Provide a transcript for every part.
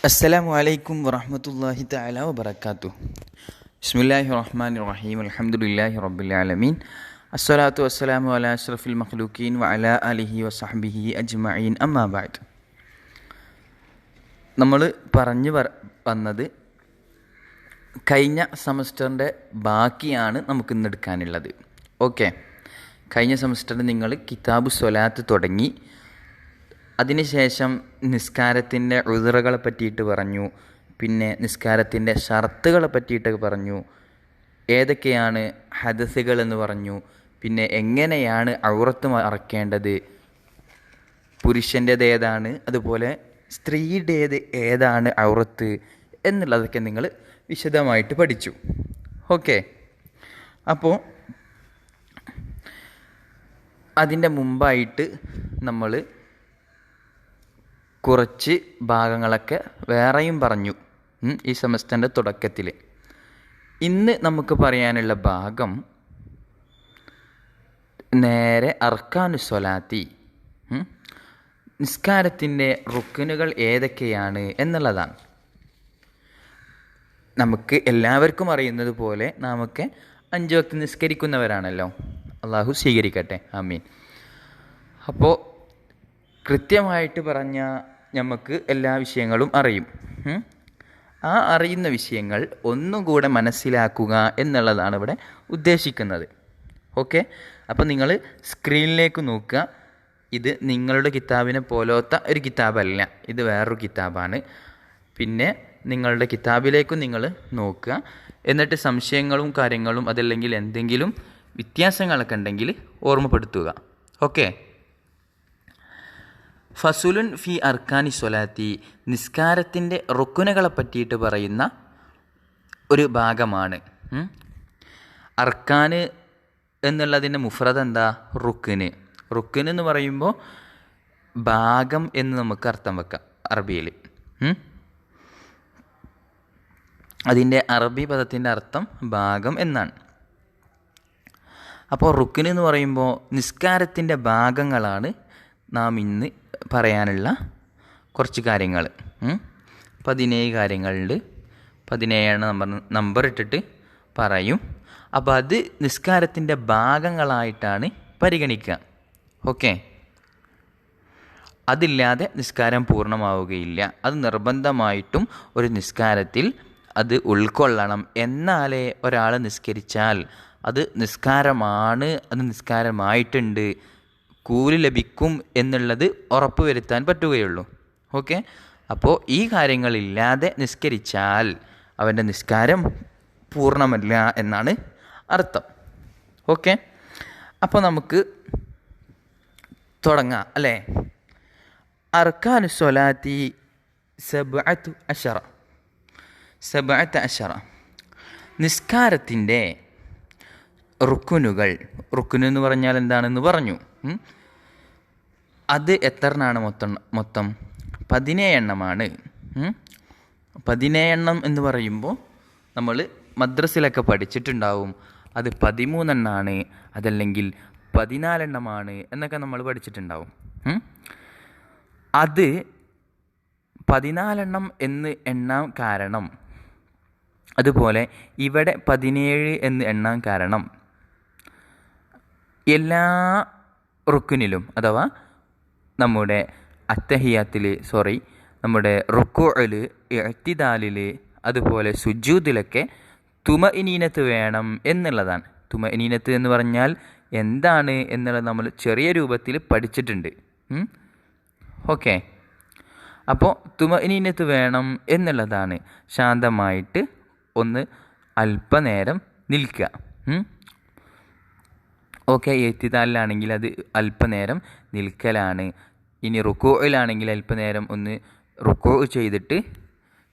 അസ്സലാമു അലൈക്കും വറഹ്മത്തുള്ളാഹി തആല വബറകാതുഹു. ബിസ്മില്ലാഹിർ റഹ്മാനിർ റഹീം. അൽഹംദുലില്ലാഹി റബ്ബിൽ ആലമീൻ. അസ്സലാത്തു വസ്സലാമു അലാ അഷ്റഫിൽ മഖ്ലൂഖീൻ വഅലാ ആലിഹി വസഹ്ബിഹി അജ്മഈൻ. അമ്മാ ബഅദ്. നമ്മൾ വന്നത് കഴിഞ്ഞ സെമസ്റ്ററിൻ്റെ ബാക്കിയാണ് നമുക്കിന്ന് എടുക്കാനുള്ളത്. ഓക്കെ, കഴിഞ്ഞ സെമസ്റ്ററിൽ നിങ്ങൾ കിതാബു സ്വലാത്ത് തുടങ്ങി. അതിനുശേഷം നിസ്കാരത്തിൻ്റെ ഉദ്റകളെ പറ്റിയിട്ട് പറഞ്ഞു, പിന്നെ നിസ്കാരത്തിൻ്റെ ഷർത്തുകളെ പറ്റിയിട്ടൊക്കെ പറഞ്ഞു, ഏതൊക്കെയാണ് ഹദസുകൾ എന്ന് പറഞ്ഞു, പിന്നെ എങ്ങനെയാണ് ഔറത്ത് മറക്കേണ്ടത്, പുരുഷൻ്റേത് ഏതാണ്, അതുപോലെ സ്ത്രീയുടേത് ഏതാണ് ഔറത്ത് എന്നുള്ളതൊക്കെ നിങ്ങൾ വിശദമായിട്ട് പഠിച്ചു. ഓക്കെ, അപ്പോൾ അതിൻ്റെ മുമ്പായിട്ട് നമ്മൾ കുറച്ച് ഭാഗങ്ങളൊക്കെ വേറെയും പറഞ്ഞു ഈ സെമസ്റ്ററിൻ്റെ തുടക്കത്തിൽ. ഇന്ന് നമുക്ക് പറയാനുള്ള ഭാഗം നേരെ അർക്കാനു സ്വലാത്തി, നിസ്കാരത്തിൻ്റെ റുക്നുകൾ ഏതൊക്കെയാണ് എന്നുള്ളതാണ്. നമുക്ക് എല്ലാവർക്കും അറിയുന്നത് പോലെ നമുക്ക് 5 വക്ത് നിസ്കരിക്കുന്നവരാണല്ലോ. അള്ളാഹു സ്വീകരിക്കട്ടെ, ആമീൻ. അപ്പോൾ കൃത്യമായിട്ട് പറഞ്ഞാൽ നമുക്ക് എല്ലാ വിഷയങ്ങളും അറിയും. ആ അറിയുന്ന വിഷയങ്ങൾ ഒന്നും കൂടെ മനസ്സിലാക്കുക എന്നുള്ളതാണ് ഇവിടെ ഉദ്ദേശിക്കുന്നത്. ഓക്കെ, അപ്പോൾ നിങ്ങൾ സ്ക്രീനിലേക്ക് നോക്കുക. ഇത് നിങ്ങളുടെ കിതാബിനെ പോലത്തെ ഒരു കിതാബല്ല, ഇത് വേറൊരു കിതാബാണ്. പിന്നെ നിങ്ങളുടെ കിതാബിലേക്കും നിങ്ങൾ നോക്കുക. എന്നിട്ട് സംശയങ്ങളും കാര്യങ്ങളും അതല്ലെങ്കിൽ എന്തെങ്കിലും വ്യത്യാസങ്ങളൊക്കെ ഉണ്ടെങ്കിൽ ഓർമ്മപ്പെടുത്തുക. ഓക്കെ, ഫസുലുൻ ഫി അർക്കാനി സ്വലാത്തി, നിസ്കാരത്തിൻ്റെ റുക്കുനുകളെ പറ്റിയിട്ട് പറയുന്ന ഒരു ഭാഗമാണ്. അർക്കാന് എന്നുള്ളതിൻ്റെ മുഫ്രദ് എന്താ? റുക്കിന്. റുക്കിന് എന്ന് പറയുമ്പോൾ ഭാഗം എന്ന് നമുക്ക് അർത്ഥം വെക്കാം അറബിയിൽ. അതിൻ്റെ അറബി പദത്തിൻ്റെ അർത്ഥം ഭാഗം എന്നാണ്. അപ്പോൾ റുക്കിന് എന്ന് പറയുമ്പോൾ നിസ്കാരത്തിൻ്റെ ഭാഗങ്ങളാണ് നാം ഇന്ന് പറയാനുള്ള കുറച്ച് കാര്യങ്ങൾ. 17 കാര്യങ്ങളുണ്ട്. 17 നമ്പർ ഇട്ടിട്ട് പറയും. അപ്പോൾ അത് നിസ്കാരത്തിൻ്റെ ഭാഗങ്ങളായിട്ടാണ് പരിഗണിക്കുക. ഓക്കെ, അതില്ലാതെ നിസ്കാരം പൂർണ്ണമാവുകയില്ല. അത് നിർബന്ധമായിട്ടും ഒരു നിസ്കാരത്തിൽ അത് ഉൾക്കൊള്ളണം. എന്നാലേ ഒരാൾ നിസ്കരിച്ചാൽ അത് നിസ്കാരമാണ്, അത് നിസ്കാരമായിട്ടുണ്ട്, കൂലി ലഭിക്കും എന്നുള്ളത് ഉറപ്പ് വരുത്താൻ പറ്റുകയുള്ളൂ. ഓക്കെ, അപ്പോൾ ഈ കാര്യങ്ങളില്ലാതെ നിസ്കരിച്ചാൽ അവൻ്റെ നിസ്കാരം പൂർണ്ണമല്ല എന്നാണ് അർത്ഥം. ഓക്കെ, അപ്പോൾ നമുക്ക് തുടങ്ങാം അല്ലേ. അർക്കാനു സ്വലാത്തി സബ്അത്തു അശറ, നിസ്കാരത്തിൻ്റെ റുക്കുനുകൾ. റുക്കുന് എന്ന് പറഞ്ഞാൽ എന്താണെന്ന് പറഞ്ഞു. അത് എത്രണ്ണാണ് മൊത്തം 17 എണ്ണമാണ്. 17 എന്ന് പറയുമ്പോൾ നമ്മൾ മദ്രസിലൊക്കെ പഠിച്ചിട്ടുണ്ടാവും. അത് 13 എണ്ണമാണ്, അതല്ലെങ്കിൽ 14 എണ്ണമാണ് എന്നൊക്കെ നമ്മൾ പഠിച്ചിട്ടുണ്ടാവും. അത് 14 എണ്ണം എന്ന് എണ്ണാൻ കാരണം, അതുപോലെ ഇവിടെ 17 എന്ന് എണ്ണാൻ കാരണം, എല്ലാ റുക്കുനിലും അഥവാ നമ്മുടെ നമ്മുടെ റുക്കുഅൽ, ഇഅ്തിദാലിൽ, അതുപോലെ സുജൂദിലൊക്കെ തുമഇനീനത്ത് വേണം എന്നുള്ളതാണ്. തുമഇനീനത്ത് എന്ന് പറഞ്ഞാൽ എന്താണ് എന്നുള്ളത് നമ്മൾ ചെറിയ രൂപത്തിൽ പഠിച്ചിട്ടുണ്ട്. ഓക്കെ, അപ്പോൾ തുമഇനീനത്ത് വേണം എന്നുള്ളതാണ്. ശാന്തമായിട്ട് ഒന്ന് അല്പനേരം നിൽക്കുക. ഓക്കെ, ഇഅ്തിദാലിലാണെങ്കിൽ അത് അല്പനേരം നിൽക്കലാണ്. ഇനി റുക്കൂഇലാണെങ്കിൽ അല്പനേരം ഒന്ന് റുക്കൂ ചെയ്തിട്ട്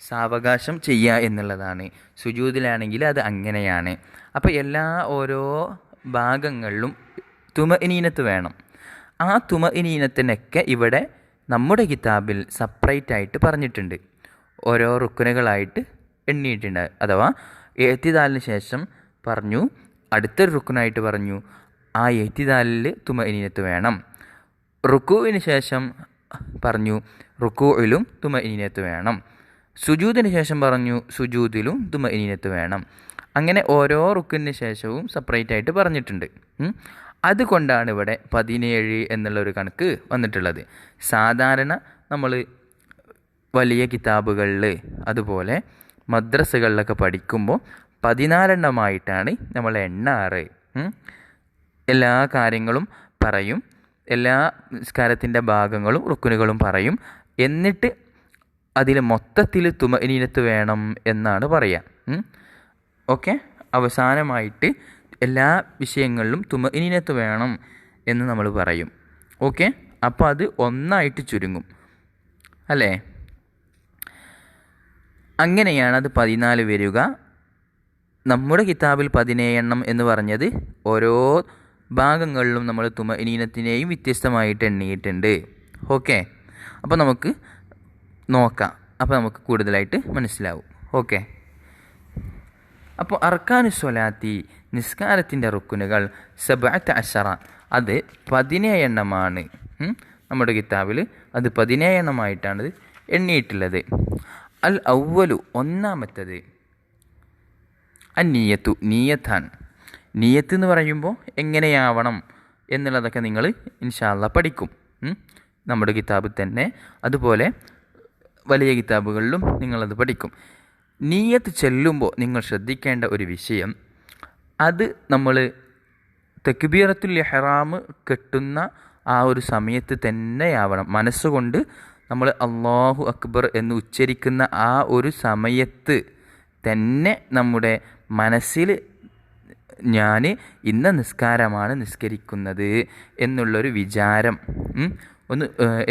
സാവകാശം ചെയ്യുക എന്നുള്ളതാണ്. സുജൂദിലാണെങ്കിൽ അത് അങ്ങനെയാണ്. അപ്പോൾ ഓരോ ഭാഗങ്ങളിലും തുമഇനീനത്ത് വേണം. ആ തുമഇനീനത്തിനൊക്കെ ഇവിടെ നമ്മുടെ കിതാബിൽ സെപ്പറേറ്റ് ആയിട്ട് പറഞ്ഞിട്ടുണ്ട്. ഓരോ റുക്കുനുകളായിട്ട് എണ്ണിയിട്ടുണ്ട്. അഥവാ ഇഅ്തിദാലിന് ശേഷം പറഞ്ഞു, അടുത്തൊരു റുക്കുനായിട്ട് പറഞ്ഞു, ആ ഇഅ്തിദാലിൽ തുമഇനീനത്ത് വേണം. റുക്കൂവിന് ശേഷം പറഞ്ഞു റുക്കൂയിലും തുമഇനീനത്ത് വേണം. സുജൂദിന് ശേഷം പറഞ്ഞു സുജൂദിലും തുമഇനീനത്ത് വേണം. അങ്ങനെ ഓരോ റുക്കിന് ശേഷവും സെപ്പറേറ്റ് ആയിട്ട് പറഞ്ഞിട്ടുണ്ട്. അതുകൊണ്ടാണ് ഇവിടെ 17 എന്നുള്ളൊരു കണക്ക് വന്നിട്ടുള്ളത്. സാധാരണ നമ്മൾ വലിയ കിതാബുകളിൽ അതുപോലെ മദ്രസകളിലൊക്കെ പഠിക്കുമ്പോൾ 14 എണ്ണമായിട്ടാണ് നമ്മൾ എണ്ണാറ്. എല്ലാ കാര്യങ്ങളും പറയും, എല്ലാ നിസ്കാരത്തിൻ്റെ ഭാഗങ്ങളും റുക്കുനുകളും പറയും. എന്നിട്ട് അതിൽ മൊത്തത്തിൽ തുമഇനീനത്ത് വേണം എന്നാണ് പറയുക. ഓക്കെ, അവസാനമായിട്ട് എല്ലാ വിഷയങ്ങളിലും തുമഇനീനത്ത് വേണം എന്ന് നമ്മൾ പറയും. ഓക്കെ, അപ്പോൾ അത് ഒന്നായിട്ട് ചുരുങ്ങും അല്ലേ? അങ്ങനെയാണ് അത് 14 വരിക. നമ്മുടെ കിതാബിൽ 17 എണ്ണം എന്ന് പറഞ്ഞത് ഓരോ ഭാഗങ്ങളിലും നമ്മൾ തുമഇനീനത്തിനെയും വ്യത്യസ്തമായിട്ട് എണ്ണിയിട്ടുണ്ട്. ഓക്കെ, അപ്പോൾ നമുക്ക് നോക്കാം. അപ്പോൾ നമുക്ക് കൂടുതലായിട്ട് മനസ്സിലാവും. ഓക്കെ, അപ്പോൾ അർക്കാനു സ്വലാത്തി നിസ്കാരത്തിൻ്റെ റുക്കുനുകൾ 17 അത് 17 എണ്ണമാണ്. നമ്മുടെ കിതാബിൽ അത് 17 എണ്ണമായിട്ടാണ് എണ്ണിയിട്ടുള്ളത്. അൽ അവ്വലു ഒന്നാമത്തത് അന്നീയത്തു നീയത്താണ്. നീയത്ത് എന്ന് പറയുമ്പോൾ എങ്ങനെയാവണം എന്നുള്ളതൊക്കെ നിങ്ങൾ ഇൻഷാ അല്ലാഹ് പഠിക്കും നമ്മുടെ കിതാബിൽ തന്നെ. അതുപോലെ വലിയ കിതാബുകളിലും നിങ്ങളത് പഠിക്കും. നീയത്ത് ചെല്ലുമ്പോൾ നിങ്ങൾ ശ്രദ്ധിക്കേണ്ട ഒരു വിഷയം, അത് നമ്മൾ തക്ബീറത്തുൽ ഇഹ്റാം കെട്ടുന്ന ആ ഒരു സമയത്ത് തന്നെയാവണം. മനസ്സുകൊണ്ട് നമ്മൾ അല്ലാഹു അക്ബർ എന്ന് ഉച്ചരിക്കുന്ന ആ ഒരു സമയത്ത് തന്നെ നമ്മുടെ മനസ്സിൽ ഞാൻ ഇന്ന നിസ്കാരമാണ് നിസ്കരിക്കുന്നത് എന്നുള്ളൊരു വിചാരം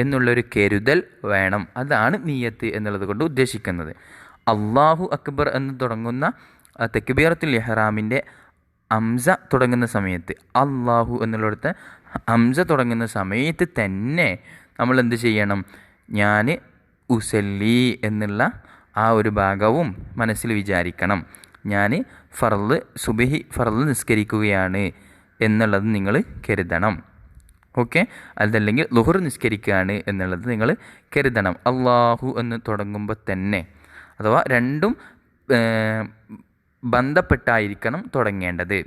എന്നുള്ളൊരു കരുതൽ വേണം. അതാണ് നീയത്ത് എന്നുള്ളത് കൊണ്ട് ഉദ്ദേശിക്കുന്നത്. അല്ലാഹു അക്ബർ എന്ന് തുടങ്ങുന്ന തക്ബീറത്തുൽ ഇഹ്റാമിൻ്റെ ഹംസ തുടങ്ങുന്ന സമയത്ത്, അല്ലാഹു എന്നുള്ളിടത്ത് ഹംസ തുടങ്ങുന്ന സമയത്ത് തന്നെ നമ്മൾ എന്ത് ചെയ്യണം? ഞാൻ ഉസല്ലി എന്നുള്ള ആ ഒരു ഭാഗവും മനസ്സിൽ വിചാരിക്കണം. ഞാൻ സുബഹി ഫർള് നിസ്കരിക്കുകയാണ് എന്നുള്ളത് നിങ്ങൾ കരുതണം. ഓക്കെ, അതല്ലെങ്കിൽ ളുഹർ നിസ്കരിക്കുകയാണ് എന്നുള്ളത് നിങ്ങൾ കരുതണം. അല്ലാഹു എന്ന് തുടങ്ങുമ്പോൾ തന്നെ, അഥവാ രണ്ടും ബന്ധപ്പെട്ടായിരിക്കണം തുടങ്ങേണ്ടത്.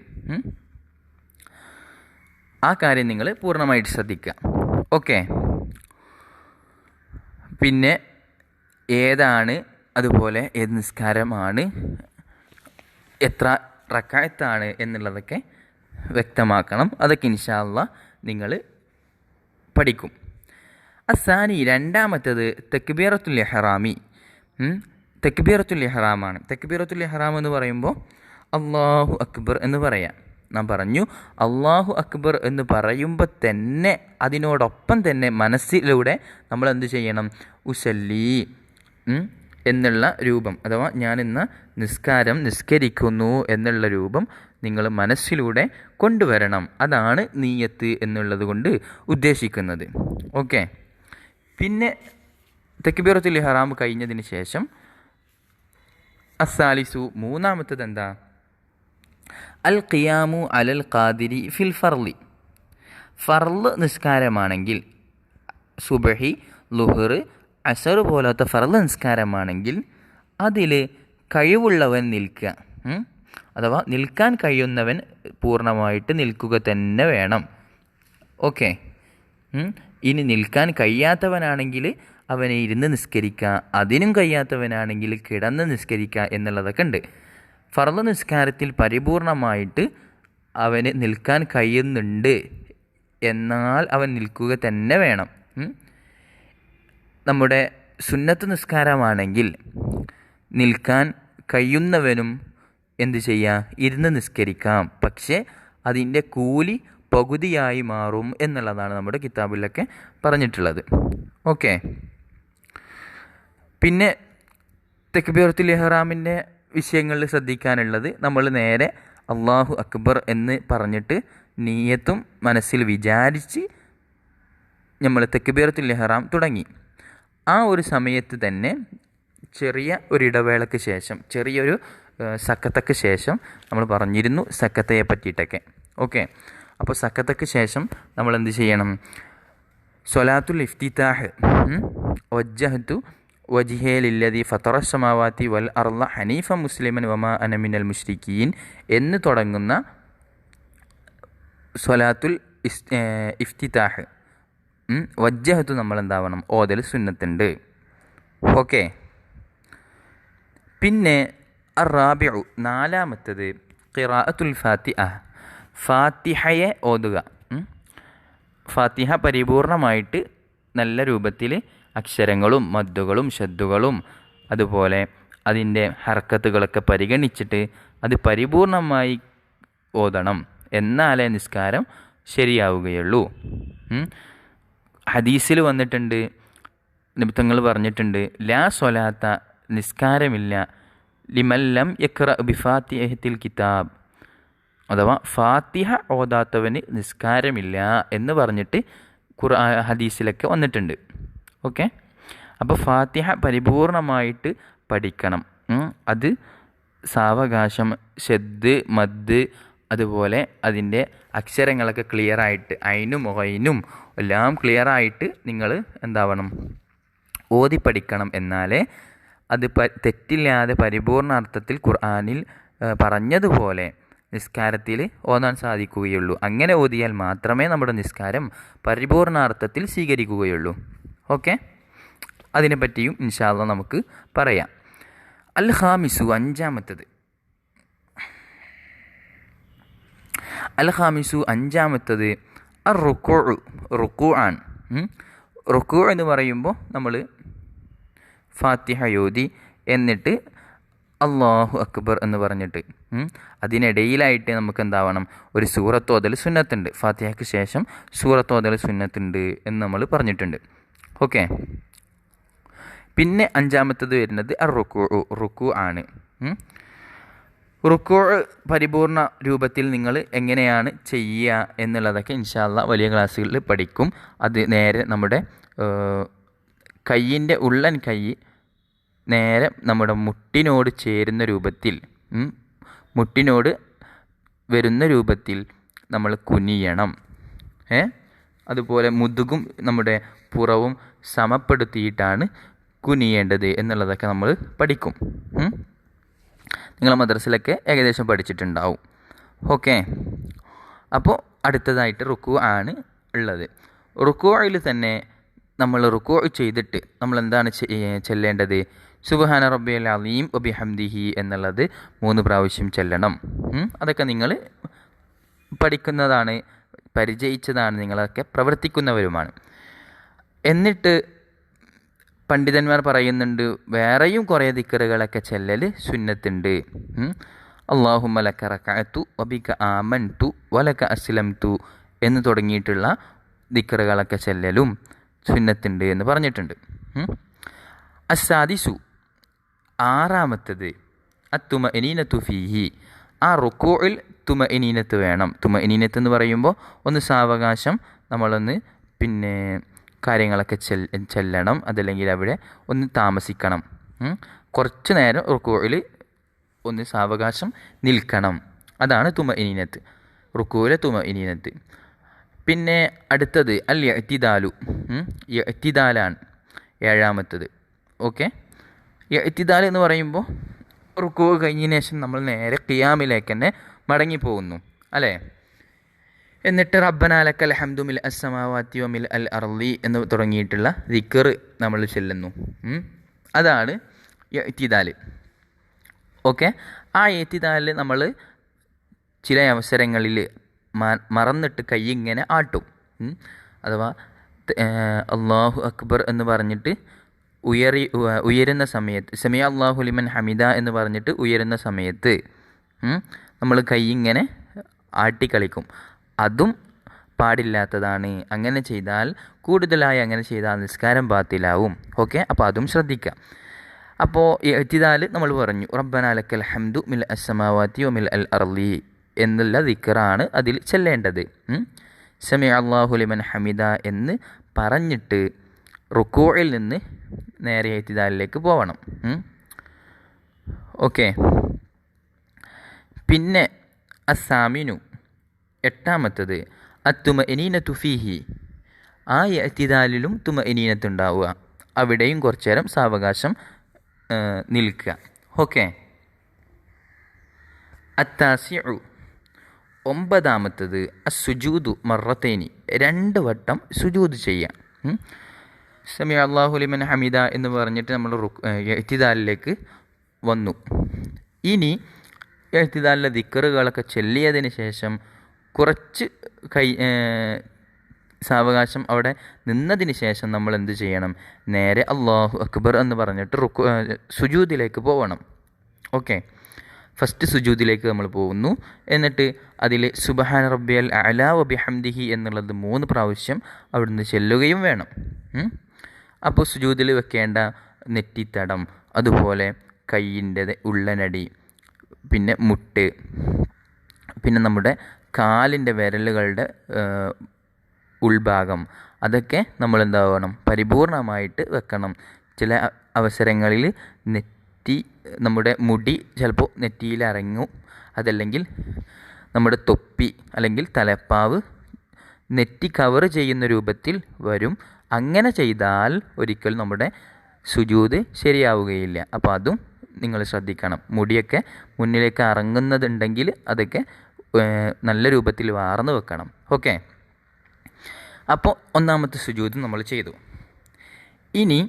ആ കാര്യം നിങ്ങൾ പൂർണ്ണമായിട്ട് ശ്രദ്ധിക്കുക. ഓക്കെ, പിന്നെ ഏതാണ്, അതുപോലെ ഏത് നിസ്കാരമാണ്, എത്ര റക്അത്താണ് എന്നുള്ളതൊക്കെ വ്യക്തമാക്കണം. അതൊക്കെ ഇൻഷാ അല്ലാഹ് നിങ്ങൾ പഠിക്കും. അസാനി രണ്ടാമത്തേത് തക്ബീറത്തുൽ ഇഹ്റാമി. തക്ബീറത്തുൽ ഇഹ്റാമാണ്. തക്ബീറത്തുൽ ഇഹ്റാം എന്ന് പറയുമ്പോൾ അല്ലാഹു അക്ബർ എന്ന് പറയാം. നാം പറഞ്ഞു അല്ലാഹു അക്ബർ എന്ന് പറയുമ്പോൾ തന്നെ അതിനോടൊപ്പം തന്നെ മനസ്സിലൂടെ നമ്മൾ എന്ത് ചെയ്യണം? ഉസല്ലി എന്നുള്ള രൂപം, അഥവാ ഞാനിന്ന് നിസ്കാരം നിസ്കരിക്കുന്നു എന്നുള്ള രൂപം നിങ്ങൾ മനസ്സിലൂടെ കൊണ്ടുവരണം. അതാണ് നീയത്ത് എന്നുള്ളത് കൊണ്ട് ഉദ്ദേശിക്കുന്നത്. ഓക്കെ, പിന്നെ തക്ബീറത്തുൽ ഇഹ്റാം കഴിഞ്ഞതിന് ശേഷം അസ്സാലിസു മൂന്നാമത്തത് എന്താ? അൽ ഖിയാമു അലൽ ഖാദിരി ഫിൽ ഫർളി. ഫർള് നിസ്കാരമാണെങ്കിൽ, സുബഹി, ളുഹർ, അസർ പോലത്തെ ഫർള് നിസ്കാരമാണെങ്കിൽ അതിൽ കഴിവുള്ളവൻ നിൽക്കുക, അഥവാ നിൽക്കാൻ കഴിയുന്നവൻ പൂർണ്ണമായിട്ട് നിൽക്കുക തന്നെ വേണം. ഓക്കെ, ഇനി നിൽക്കാൻ കഴിയാത്തവനാണെങ്കിൽ അവനെ ഇരുന്ന് നിസ്കരിക്കുക, അതിനും കഴിയാത്തവനാണെങ്കിൽ കിടന്ന് നിസ്കരിക്കുക എന്നുള്ളതൊക്കെ ഉണ്ട്. ഫർള് നിസ്കാരത്തിൽ പരിപൂർണമായിട്ട് അവന് നിൽക്കാൻ കഴിയുന്നുണ്ട്, എന്നാൽ അവൻ നിൽക്കുക തന്നെ വേണം. നമ്മുടെ സുന്നത്ത് നിസ്കാരമാണെങ്കിൽ നിൽക്കാൻ കഴിയുന്നവനും എന്ത് ചെയ്യുക? ഇരുന്ന് നിസ്കരിക്കാം. പക്ഷേ അതിൻ്റെ കൂലി പകുതിയായി മാറും എന്നുള്ളതാണ് നമ്മുടെ കിതാബിലൊക്കെ പറഞ്ഞിട്ടുള്ളത്. ഓക്കെ, പിന്നെ തക്ബീറത്തുൽ ഇഹ്റാമിൻ്റെ വിഷയങ്ങളിൽ ശ്രദ്ധിക്കാനുള്ളത്, നമ്മൾ നേരെ അല്ലാഹു അക്ബർ എന്ന് പറഞ്ഞിട്ട് നീയത്തും മനസ്സിൽ വിചാരിച്ച് നമ്മൾ തക്ബീറത്തുൽ ഇഹ്റാം തുടങ്ങി. ആ ഒരു സമയത്ത് തന്നെ ചെറിയ ഒരു ഇടവേളയ്ക്ക് ശേഷം, ചെറിയൊരു സക്കത്തക്ക് ശേഷം നമ്മൾ പറഞ്ഞിരുന്നു സക്കത്തയെ പറ്റിയിട്ടൊക്കെ. ഓക്കെ, അപ്പോൾ സക്കത്തക്ക് ശേഷം നമ്മൾ എന്ത് ചെയ്യണം? സ്വലാത്തുൽ ഇഫ്തിതാഹ് വജ്ജഹ്തു വജ്ഹേ ലില്ലദി ഫത്തറസ് സമാവാതി വൽ അർള ഹനീഫ മുസ്ലിമൻ വമാ അന മിനൽ മുശ്രിക്കീൻ എന്ന് തുടങ്ങുന്ന സ്വലാത്തുൽ ഇഫ്തിതാഹ് വജ്ജഹത്തു നമ്മൾ എന്താവണം ഓതൽ സുന്നത്തുണ്ട്. ഓക്കെ. പിന്നെ അറാബിഉ നാലാമത്തത് ഖിറാഅത്തുൽ ഫാത്തിഹ, ഫാത്തിഹയെ ഓതുക. ഫാത്തിഹ പരിപൂർണമായിട്ട് നല്ല രൂപത്തിൽ അക്ഷരങ്ങളും മദ്ദുകളും ഷദ്ദുകളും അതുപോലെ അതിൻ്റെ ഹർക്കത്തുകളൊക്കെ പരിഗണിച്ചിട്ട് അത് പരിപൂർണമായി ഓതണം, എന്നാലേ നിസ്കാരം ശരിയാവുകയുള്ളൂ. ഹദീസിൽ വന്നിട്ടുണ്ട്, നിബിത്തങ്ങൾ പറഞ്ഞിട്ടുണ്ട്, ലാ സ്വലാത്ത നിസ്കാരമില്ല ലിമല്ലം യഖ്റ ബിഫാത്തിഹത്തിൽ കിതാബ്, അഥവാ ഫാത്തിഹ ഓതാത്തവന് നിസ്കാരമില്ല എന്ന് പറഞ്ഞിട്ട് ഹദീസിലൊക്കെ വന്നിട്ടുണ്ട്. ഓക്കെ. അപ്പോൾ ഫാത്തിഹ പരിപൂർണമായിട്ട് പഠിക്കണം. അത് സാവകാശം, ഷദ്, മദ്, അതുപോലെ അതിൻ്റെ അക്ഷരങ്ങളൊക്കെ ക്ലിയറായിട്ട് ഐനും ഒയിനും എല്ലാം ക്ലിയറായിട്ട് നിങ്ങൾ എന്താവണം ഓതി പഠിക്കണം. എന്നാലേ അത് തെറ്റില്ലാതെ പരിപൂർണാർത്ഥത്തിൽ ഖുർആനിൽ പറഞ്ഞതുപോലെ നിസ്കാരത്തിൽ ഓതാൻ സാധിക്കുകയുള്ളൂ. അങ്ങനെ ഓതിയാൽ മാത്രമേ നമ്മുടെ നിസ്കാരം പരിപൂർണാർത്ഥത്തിൽ സ്വീകരിക്കുകയുള്ളൂ. ഓക്കെ. അതിനെപ്പറ്റിയും ഇൻഷാ അല്ലാഹ് നമുക്ക് പറയാം. അൽ ഖാമിസു അഞ്ചാമത്തത്, അഞ്ചാമത്തത് റുക്കൂ ആണ്. റുക്കൂ എന്ന് പറയുമ്പോൾ നമ്മൾ ഫാത്തിഹ ഓതി എന്നിട്ട് അല്ലാഹു അക്ബർ എന്ന് പറഞ്ഞിട്ട് അതിനിടയിലായിട്ട് നമുക്ക് എന്താവണം ഒരു സൂറത്തോതൽ സുന്നത്തുണ്ട്. ഫാത്തിഹയ്ക്ക് ശേഷം സൂറത്തോതൽ സുന്നത്തുണ്ട് എന്ന് നമ്മൾ പറഞ്ഞിട്ടുണ്ട്. ഓക്കെ. പിന്നെ അഞ്ചാമത്തത് വരുന്നത് റുക്കൂ ആണ്. റുക്കൂ പരിപൂർണ രൂപത്തിൽ നിങ്ങൾ എങ്ങനെയാണ് ചെയ്യുക എന്നുള്ളതൊക്കെ ഇൻഷാ അല്ലാഹ് വലിയ ക്ലാസ്സുകളിൽ പഠിക്കും. അത് നേരെ നമ്മുടെ കയ്യിൻ്റെ ഉള്ളൻ കൈ നേരെ നമ്മുടെ മുട്ടിനോട് ചേരുന്ന രൂപത്തിൽ, മുട്ടിനോട് വരുന്ന രൂപത്തിൽ നമ്മൾ കുനിയണം. അതുപോലെ മുതുകും നമ്മുടെ പുറവും സമപ്പെടുത്തിയിട്ടാണ് കുനിയേണ്ടത് എന്നുള്ളതൊക്കെ നമ്മൾ പഠിക്കും. നിങ്ങൾ മദ്രസയിലൊക്കെ ഏകദേശം പഠിച്ചിട്ടുണ്ടാവും. ഓക്കെ. അപ്പോൾ അടുത്തതായിട്ട് റുക്കൂ ആണ് ഉള്ളത്. റുക്കൂയിൽ തന്നെ നമ്മൾ റുക്കൂ ചെയ്തിട്ട് നമ്മൾ എന്താണ് ചെല്ലേണ്ടത്? സുബ്ഹാന റബ്ബിയൽ അലീം വബിഹംദിഹി എന്നുള്ളത് 3 പ്രാവശ്യം ചെല്ലണം. അതൊക്കെ നിങ്ങൾ പഠിക്കുന്നതാണ്, പരിചയിച്ചതാണ്, നിങ്ങളൊക്കെ പ്രവർത്തിക്കുന്നവരുമാണ്. എന്നിട്ട് പണ്ഡിതന്മാർ പറയുന്നുണ്ട്, വേറെയും കുറേ ദിക്റുകളൊക്കെ ചെല്ലൽ സുന്നത്തുണ്ട്. അല്ലാഹുമ്മ ലക റകഅതു വബിക ആമൻതു വലക അസ്ലംതു എന്ന് തുടങ്ങിയിട്ടുള്ള ദിക്റുകളൊക്കെ ചെല്ലലും സുന്നത്തുണ്ട് എന്ന് പറഞ്ഞിട്ടുണ്ട്. അസ്സാദിസു ആറാമത്തത് അത്തുമഇനീനത്തു ഫീഹി, ആ റുക്കൂഇൽ തുമഇനീനത്ത് വേണം. തുമഇനീനത്ത് എന്ന് പറയുമ്പോൾ ഒന്ന് സാവകാശം നമ്മളൊന്ന് പിന്നെ കാര്യങ്ങളൊക്കെ ചെല്ലണം, അതല്ലെങ്കിൽ അവിടെ ഒന്ന് താമസിക്കണം. കുറച്ച് നേരം റുക്കൂഇൽ ഒന്ന് സാവകാശം നിൽക്കണം. അതാണ് തുമഇനീനത്ത്, റുക്കൂഇലെ തുമഇനീനത്ത്. പിന്നെ അടുത്തത് അൽ ഇഅ്തിദാലു, ഇഅ്തിദാലാണ് ഏഴാമത്തത്. ഓക്കെ. ഇഅ്തിദാൽ എന്ന് പറയുമ്പോൾ റുക്കൂ കഴിഞ്ഞതിന് ശേഷം നമ്മൾ നേരെ ഖിയാമിലേക്ക് തന്നെ മടങ്ങിപ്പോകുന്നു, അല്ലേ? എന്നിട്ട് റബ്ബനാ ലക്കൽ ഹംദു മിൽ അസ്സമാവാതി വമിൽ അൽ അർളി എന്ന് തുടങ്ങിയിട്ടുള്ള ദിക്ർ നമ്മൾ ചെല്ലുന്നു. അതാണ് ഇഅ്തിദാൽ. ഓക്കെ. ആ ഇഅ്തിദാലിൽ നമ്മൾ ചില അവസരങ്ങളിൽ മറന്നിട്ട് കൈ ഇങ്ങനെ ആട്ടും. അഥവാ അല്ലാഹു അക്ബർ എന്ന് പറഞ്ഞിട്ട് ഉയരുന്ന സമയത്ത്, സമിഅ അല്ലാഹു ലിമൻ ഹമിദ എന്ന് പറഞ്ഞിട്ട് ഉയരുന്ന സമയത്ത് നമ്മൾ കൈ ഇങ്ങനെ ആട്ടിക്കളിക്കും. അതും പാടില്ലാത്തതാണ്. അങ്ങനെ ചെയ്താൽ, കൂടുതലായി അങ്ങനെ ചെയ്താൽ നിസ്കാരം ബാത്തിലാവും. ഓക്കെ. അപ്പോൾ അതും ശ്രദ്ധിക്കുക. അപ്പോൾ ഇഅ്തിദാൽ നമ്മൾ പറഞ്ഞു റബ്ബനാ ലക്കൽ ഹംദു മിൽ അസ്സമാവാതി വമിൽ അൽ അർളി എന്നുള്ള ദിക്റാണ് അതിൽ ചെല്ലേണ്ടത്. സമിഅ അല്ലാഹു ലിമൻ ഹമിദ എന്ന് പറഞ്ഞിട്ട് റുക്കൂഇൽ നിന്ന് നേരെ ഇഅ്തിദാലിലേക്ക് പോകണം. ഓക്കെ. പിന്നെ അസ്സാമിനു എട്ടാമത്തത് അത്തുമഇനീനത്തു ഫീഹി, ആ ഇഅ്തിദാലിലും തുമഇനീനത്ത് ഉണ്ടാവുക. അവിടെയും കുറച്ചു നേരം സാവകാശം നിൽക്കുക. ഓക്കെ. അത്താസിഉ ഒമ്പതാമത്തത് അസ്സുജൂദു മറത്തൈനി 2 വട്ടം സുജൂദ് ചെയ്യുക. സമി അല്ലാഹു ലിമൻ ഹമീദ എന്ന് പറഞ്ഞിട്ട് നമ്മൾ ഇഅ്തിദാലിലേക്ക് വന്നു. ഇനി ഇഅ്തിദാലിലെ ദിക്റുകളൊക്കെ ചൊല്ലിയതിന് ശേഷം കുറച്ച് സാവകാശം അവിടെ നിന്നതിന് ശേഷം നമ്മൾ എന്ത് ചെയ്യണം? നേരെ അല്ലാഹു അക്ബർ എന്ന് പറഞ്ഞിട്ട് സുജൂദിലേക്ക് പോകണം. ഓക്കെ. ഫസ്റ്റ് സുജൂദിലേക്ക് നമ്മൾ പോകുന്നു. എന്നിട്ട് അതിൽ സുബ്ഹാന റബ്ബിയൽ അഅ്ലാ വബിഹംദിഹി എന്നുള്ളത് 3 പ്രാവശ്യം അവിടുന്ന് ചെല്ലുകയും വേണം. അപ്പോൾ സുജൂദിൽ വെക്കേണ്ട നെറ്റിത്തടം, അതുപോലെ കൈയിൻ്റെ ഉള്ളനടി, പിന്നെ മുട്ട്, പിന്നെ നമ്മുടെ കാലിൻ്റെ വിരലുകളുടെ ഉൾഭാഗം, അതൊക്കെ നമ്മൾ എന്താവണം? പരിപൂർണമായിട്ട് വെക്കണം. ചില അവസരങ്ങളിൽ നമ്മുടെ മുടി ചിലപ്പോൾ നെറ്റിയിലിറങ്ങും. അതല്ലെങ്കിൽ നമ്മുടെ തൊപ്പി അല്ലെങ്കിൽ തലപ്പാവ് നെറ്റി കവർ ചെയ്യുന്ന രൂപത്തിൽ വരും. അങ്ങനെ ചെയ്താൽ ഒരിക്കലും നമ്മുടെ സുജൂദ് ശരിയാവുകയില്ല. അപ്പോൾ അതും നിങ്ങൾ ശ്രദ്ധിക്കണം. മുടിയൊക്കെ മുന്നിലേക്ക് ഇറങ്ങുന്നതുണ്ടെങ്കിൽ അതൊക്കെ നല്ല രൂപത്തിൽ വാർന്ന് വെക്കണം. ഓക്കെ. അപ്പോൾ ഒന്നാമത്തെ സുജൂദ് നമ്മൾ ചെയ്തു. ഇനി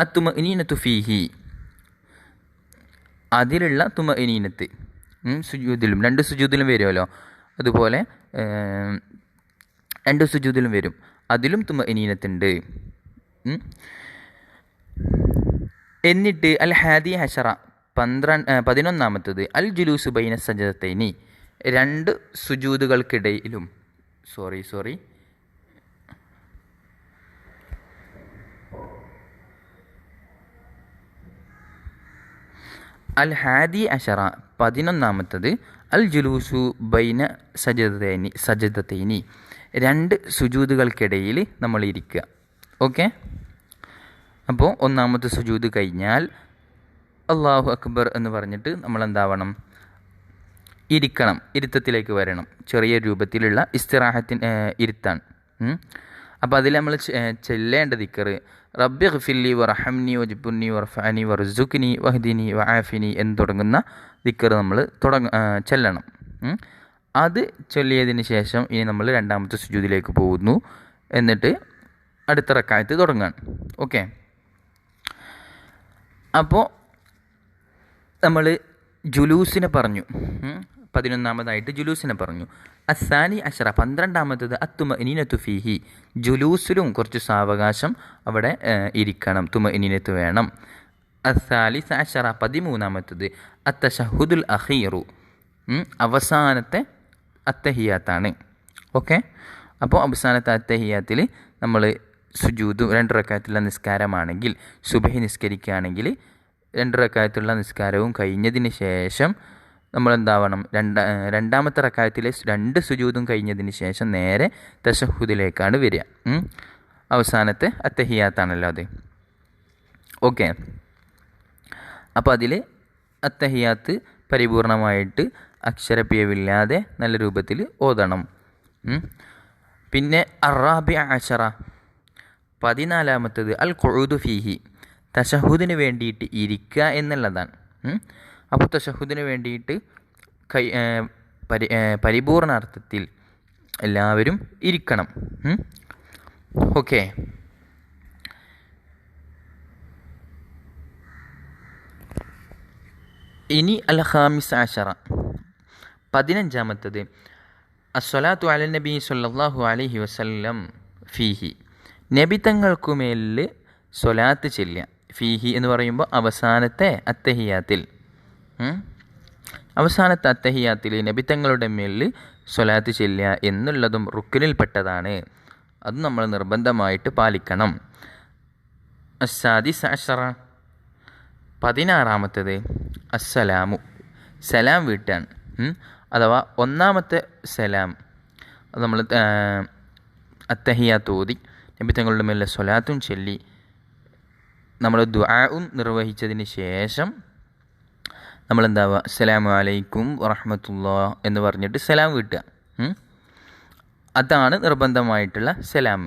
അത്തുമഇനീനത്തു ഫീഹി, അതിലുള്ള തുമഇനീനത്ത് സുജൂദിലും 2 സുജൂദിലും വരുമല്ലോ, അതുപോലെ 2 സുജൂദിലും വരും. അതിലും തുമഇനീനത്തുണ്ട്. എന്നിട്ട് അൽ ഹാദി ഹശറ 11ാമത്തത് അൽ ജുലൂസു ബൈന സജദത്തൈനി, 2 സുജൂദുകൾക്കിടയിലും അൽ ഹാദി അഷറ 11ാമത്തത് അൽ ജുലൂസു ബൈന സജദത്തൈനി, 2 സുജൂദുകൾക്കിടയിൽ നമ്മൾ ഇരിക്കുക. ഓക്കെ. അപ്പോൾ ഒന്നാമത്തെ സുജൂദ് കഴിഞ്ഞാൽ അല്ലാഹു അക്ബർ എന്ന് പറഞ്ഞിട്ട് നമ്മൾ എന്താവണം? ഇരിക്കണം, ഇരുത്തത്തിലേക്ക് വരണം. ചെറിയ രൂപത്തിലുള്ള ഇരുത്താണ്. അപ്പോൾ അതിൽ നമ്മൾ ചെല്ലേണ്ട ദിക്റ് റബ്ബി ഗ്ഫിർലി വറഹംനി വജ്ബുർനി വർഫഅനി വർസുഖ്നി വഹ്ദിനി വആഫിനി എന്ന് തുടങ്ങുന്ന ദിക്റ് നമ്മൾ ചെല്ലണം. അത് ചൊല്ലിയതിന് ശേഷം ഇനി നമ്മൾ 2ാമത്തെ സുജൂദിലേക്ക് പോകുന്നു. എന്നിട്ട് അടുത്ത റക്അത്ത് തുടങ്ങാണ്. ഓക്കെ. അപ്പോൾ നമ്മൾ ജുലൂസിനെ പറഞ്ഞു. 11ാമതായിട്ട് ജുലൂസിനെ പറഞ്ഞു. അസാനി അഷറ 12ാമത്തത് അത്തുമഇനീനത്തു ഫീഹി, ജുലൂസിലും കുറച്ച് സാവകാശം അവിടെ ഇരിക്കണം, തുമഇനീനത്ത് വേണം. അസാലിസ അഷറ 13ാമത്തത് അത്തശഹുദുൽ അഖീറു, അവസാനത്തെ അത്തഹിയാത്താണ്. ഓക്കെ. അപ്പോൾ അവസാനത്തെ അത്തഹിയാത്തിൽ നമ്മൾ സുജൂദ് 2 റക്അത്തുള്ള നിസ്കാരമാണെങ്കിൽ, സുബഹി നിസ്കരിക്കുകയാണെങ്കിൽ 2 റക്അത്തുള്ള നിസ്കാരവും കഴിഞ്ഞതിന് ശേഷം നമ്മൾ എന്താവണം? 2ാമത്തെ റക്അത്തിലെ 2 സുജൂദും കഴിഞ്ഞതിന് ശേഷം നേരെ തശഹുദിലേക്കാണ് വരിക. അവസാനത്തെ അത്തഹിയാത്താണല്ലോ അത്. ഓക്കെ. അപ്പോൾ അതിൽ അത്തഹിയാത്ത് പരിപൂർണമായിട്ട് അക്ഷരപ്പിഴവില്ലാതെ നല്ല രൂപത്തിൽ ഓതണം. പിന്നെ അറാബി അഷറ 14ാമത്തത് അൽ ഖുഊദു ഫീഹി, തശഹുദിന് വേണ്ടിയിട്ട് ഇരിക്കുക എന്നുള്ളതാണ്. അപ്പോൾ തശഹുദിന് വേണ്ടിയിട്ട് പരിപൂർണാർത്ഥത്തിൽ എല്ലാവരും ഇരിക്കണം. ഓക്കെ. ഇനി അൽ ഖാമിസ് അഷറ 15ാമത്തത് അസ്സലാത്തു അല നബി സല്ലല്ലാഹു അലൈഹി വസല്ലം ഫീഹി, നബി തങ്ങൾക്കുമേൽ സ്വലാത്ത് ചെല്ലുക. ഫീഹി എന്ന് പറയുമ്പോൾ അവസാനത്തെ അത്തഹിയാത്തിൽ, അവസാനത്തെ അത്തഹിയാത്തിൽ നബി തങ്ങളുടെ മേൽ സ്വലാത്ത് ചെല്ലുക എന്നുള്ളതും റുക്നിൽപ്പെട്ടതാണ്. അത് നമ്മൾ നിർബന്ധമായിട്ട് പാലിക്കണം. അസ്സാദിസ് അഷറ 16ാമത്തത് അസ്സലാമു, സലാം വീട്ടാൻ, അഥവാ ഒന്നാമത്തെ സലാം അത് നമ്മൾ അത്തഹിയാത്ത് ഓതി നബി തങ്ങളുടെ മേലെ സ്വലാത്തും ചൊല്ലി നമ്മൾ ദുആഉം നിർവഹിച്ചതിന് ശേഷം നമ്മളെന്താവുക? അസ്സലാമു അലൈക്കും വറഹ്മത്തുള്ളാഹി എന്ന് പറഞ്ഞിട്ട് സലാം വീട്ടുക. അതാണ് നിർബന്ധമായിട്ടുള്ള സലാം.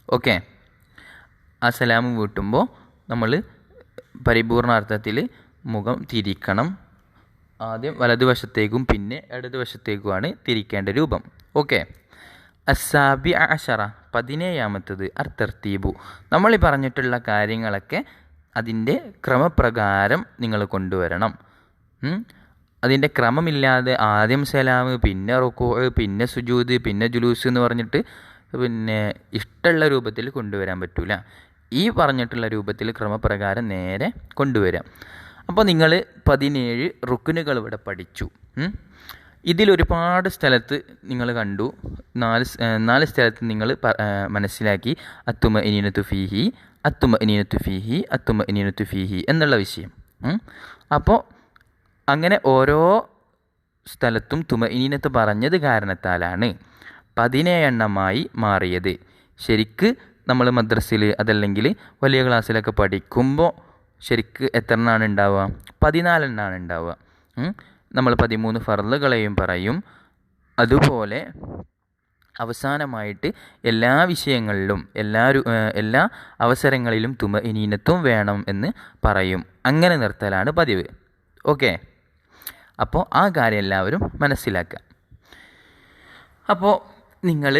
ഓക്കെ. ആ സലാം വീട്ടുമ്പോൾ നമ്മൾ പരിപൂർണാർത്ഥത്തിൽ മുഖം തിരിക്കണം. ആദ്യം വലതുവശത്തേക്കും പിന്നെ ഇടതുവശത്തേക്കുമാണ് തിരിക്കേണ്ട രൂപം. ഓക്കെ. അസാബി അഷറ 17ാമത്തത് അർത്തർത്തീബു. നമ്മൾ ഈ പറഞ്ഞിട്ടുള്ള കാര്യങ്ങളൊക്കെ അതിൻ്റെ ക്രമപ്രകാരം നിങ്ങൾ കൊണ്ടുവരണം. അതിൻ്റെ ക്രമമില്ലാതെ ആദ്യം സലാം, പിന്നെ റുക്കൂ, പിന്നെ സുജൂദ്, പിന്നെ ജുലൂസ് എന്ന് പറഞ്ഞിട്ട് പിന്നെ ഇഷ്ടമുള്ള രൂപത്തിൽ കൊണ്ടുവരാൻ പറ്റില്ല. ഈ പറഞ്ഞിട്ടുള്ള രൂപത്തിൽ ക്രമപ്രകാരം നേരെ കൊണ്ടുവരാം. അപ്പോൾ നിങ്ങൾ 17 റുക്നുകൾ ഇവിടെ പഠിച്ചു. ഇതിലൊരുപാട് സ്ഥലത്ത് നിങ്ങൾ കണ്ടു, 4 സ്ഥലത്ത് നിങ്ങൾ മനസ്സിലാക്കി അത്തുമഇനീനത്തു ഫീഹി, അത്തുമഇനീനത്തു ഫീഹി, അത്തുമഇനീനത്തു ഫീഹി എന്നുള്ള വിഷയം. അപ്പോൾ അങ്ങനെ ഓരോ സ്ഥലത്തും തുമഇനീനത്ത് പറഞ്ഞത് കാരണത്താലാണ് 17 മാറിയത്. ശരിക്ക് നമ്മൾ മദ്രസയിൽ അതല്ലെങ്കിൽ വലിയ ക്ലാസ്സിലൊക്കെ പഠിക്കുമ്പോൾ ശരിക്ക് എത്ര എണ്ണമാണ് ഉണ്ടാവുക? 14 ഉണ്ടാവുക. നമ്മൾ 13 ഫർളുകളെയും പറയും. അതുപോലെ അവസാനമായിട്ട് എല്ലാ വിഷയങ്ങളിലും എല്ലാ അവസരങ്ങളിലും തുമഇനീനത്തും വേണം എന്ന് പറയും. അങ്ങനെ നിർത്തലാണ് പതിവ്. ഓക്കെ. അപ്പോൾ ആ കാര്യം എല്ലാവരും മനസ്സിലാക്കുക. അപ്പോൾ നിങ്ങൾ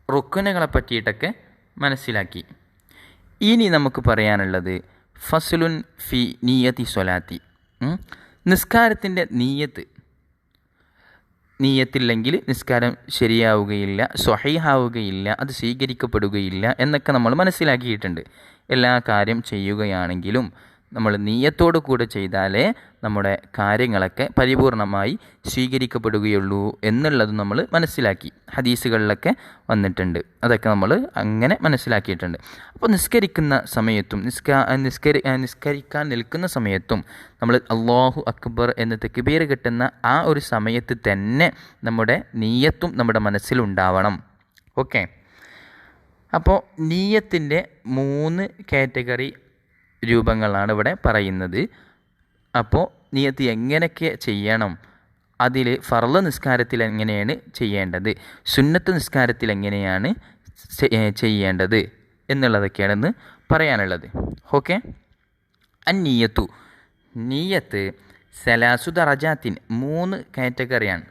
റുക്നുകളെ പറ്റിയിട്ടൊക്കെ മനസ്സിലാക്കി. ഇനി നമുക്ക് പറയാനുള്ളത് ഫസ്ലുൻ ഫി നിയത്തി സ്വലാത്തി. നിസ്കാരത്തിൻ്റെ നീയത്തില്ലെങ്കിൽ നിസ്കാരം ശരിയാവുകയില്ല, സ്വഹീഹാവുകയില്ല, അത് സ്വീകരിക്കപ്പെടുകയില്ല എന്നൊക്കെ നമ്മൾ മനസ്സിലാക്കിയിട്ടുണ്ട്. എല്ലാ കാര്യം ചെയ്യുകയാണെങ്കിലും നമ്മൾ നീയത്തോടു കൂടെ ചെയ്താലേ നമ്മുടെ കാര്യങ്ങളൊക്കെ പരിപൂർണമായി സ്വീകരിക്കപ്പെടുകയുള്ളൂ എന്നുള്ളത് നമ്മൾ മനസ്സിലാക്കി. ഹദീസുകളിലൊക്കെ വന്നിട്ടുണ്ട്. അതൊക്കെ നമ്മൾ അങ്ങനെ മനസ്സിലാക്കിയിട്ടുണ്ട്. അപ്പോൾ നിസ്കരിക്കുന്ന സമയത്തും നിസ്കരിക്കാൻ നിൽക്കുന്ന സമയത്തും നമ്മൾ അല്ലാഹു അക്ബർ എന്ന് തക്ബീർ കിട്ടുന്ന ആ ഒരു സമയത്ത് തന്നെ നമ്മുടെ നീയത്തും നമ്മുടെ മനസ്സിലുണ്ടാവണം. ഓക്കെ. അപ്പോൾ നീയത്തിൻ്റെ 3 കാറ്റഗറി രൂപങ്ങളാണ് ഇവിടെ പറയുന്നത്. അപ്പോൾ നിയത്ത് എങ്ങനെയൊക്കെ ചെയ്യണം, അതിൽ ഫർള് നിസ്കാരത്തിൽ എങ്ങനെയാണ് ചെയ്യേണ്ടത്, സുന്നത്ത് നിസ്കാരത്തിൽ എങ്ങനെയാണ് ചെയ്യേണ്ടത് എന്നുള്ളതൊക്കെയാണെന്ന് പറയാനുള്ളത്. ഓക്കെ. നീയത്ത് സലാസു ദറജാത്തിൻ 3 കാറ്റഗറിയാണ്.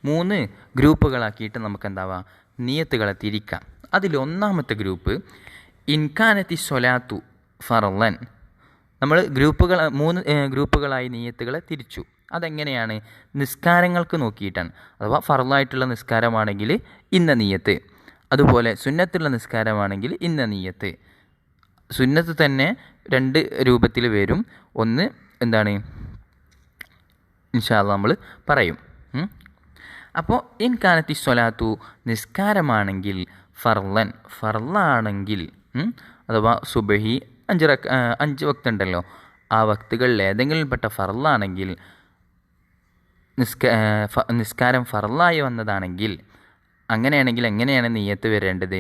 3 ഗ്രൂപ്പുകളാക്കിയിട്ട് നമുക്ക് എന്താവാം, നിയത്തുകളെ തിരിക്കാം. അതിൽ ഒന്നാമത്തെ ഗ്രൂപ്പ് ഇൻകാനത്തി സ്വലാത്തു ഫർളൻ. നമ്മൾ 3 ഗ്രൂപ്പുകളായി നിയത്തുകളെ തിരിച്ചു. അതെങ്ങനെയാണ്? നിസ്കാരങ്ങൾക്ക് നോക്കിയിട്ടാണ്. അഥവാ ഫർളായിട്ടുള്ള നിസ്കാരമാണെങ്കിൽ ഇന്ന നിയത്ത്, അതുപോലെ സുന്നത്തുള്ള നിസ്കാരമാണെങ്കിൽ ഇന്ന നിയത്ത്. സുന്നത്ത് തന്നെ 2 രൂപത്തിൽ വരും. ഒന്ന് എന്താണ്, ഇൻഷാ അല്ലാഹ് നമ്മൾ പറയും. അപ്പോൾ ഇൻകാനത്തി സ്വലാത്തു നിസ്കാരമാണെങ്കിൽ ഫർളൻ, ഫർളാണെങ്കിൽ അഥവാ സുബഹി 5 വക്ത് ഉണ്ടല്ലോ, ആ വക്തുകളിൽ ഏതെങ്കിലുംപ്പെട്ട ഫർളാണെങ്കിൽ, നിസ്കാരം ഫർളായി വന്നതാണെങ്കിൽ, അങ്ങനെയാണെങ്കിൽ എങ്ങനെയാണ് നിയ്യത്ത് വരേണ്ടത്?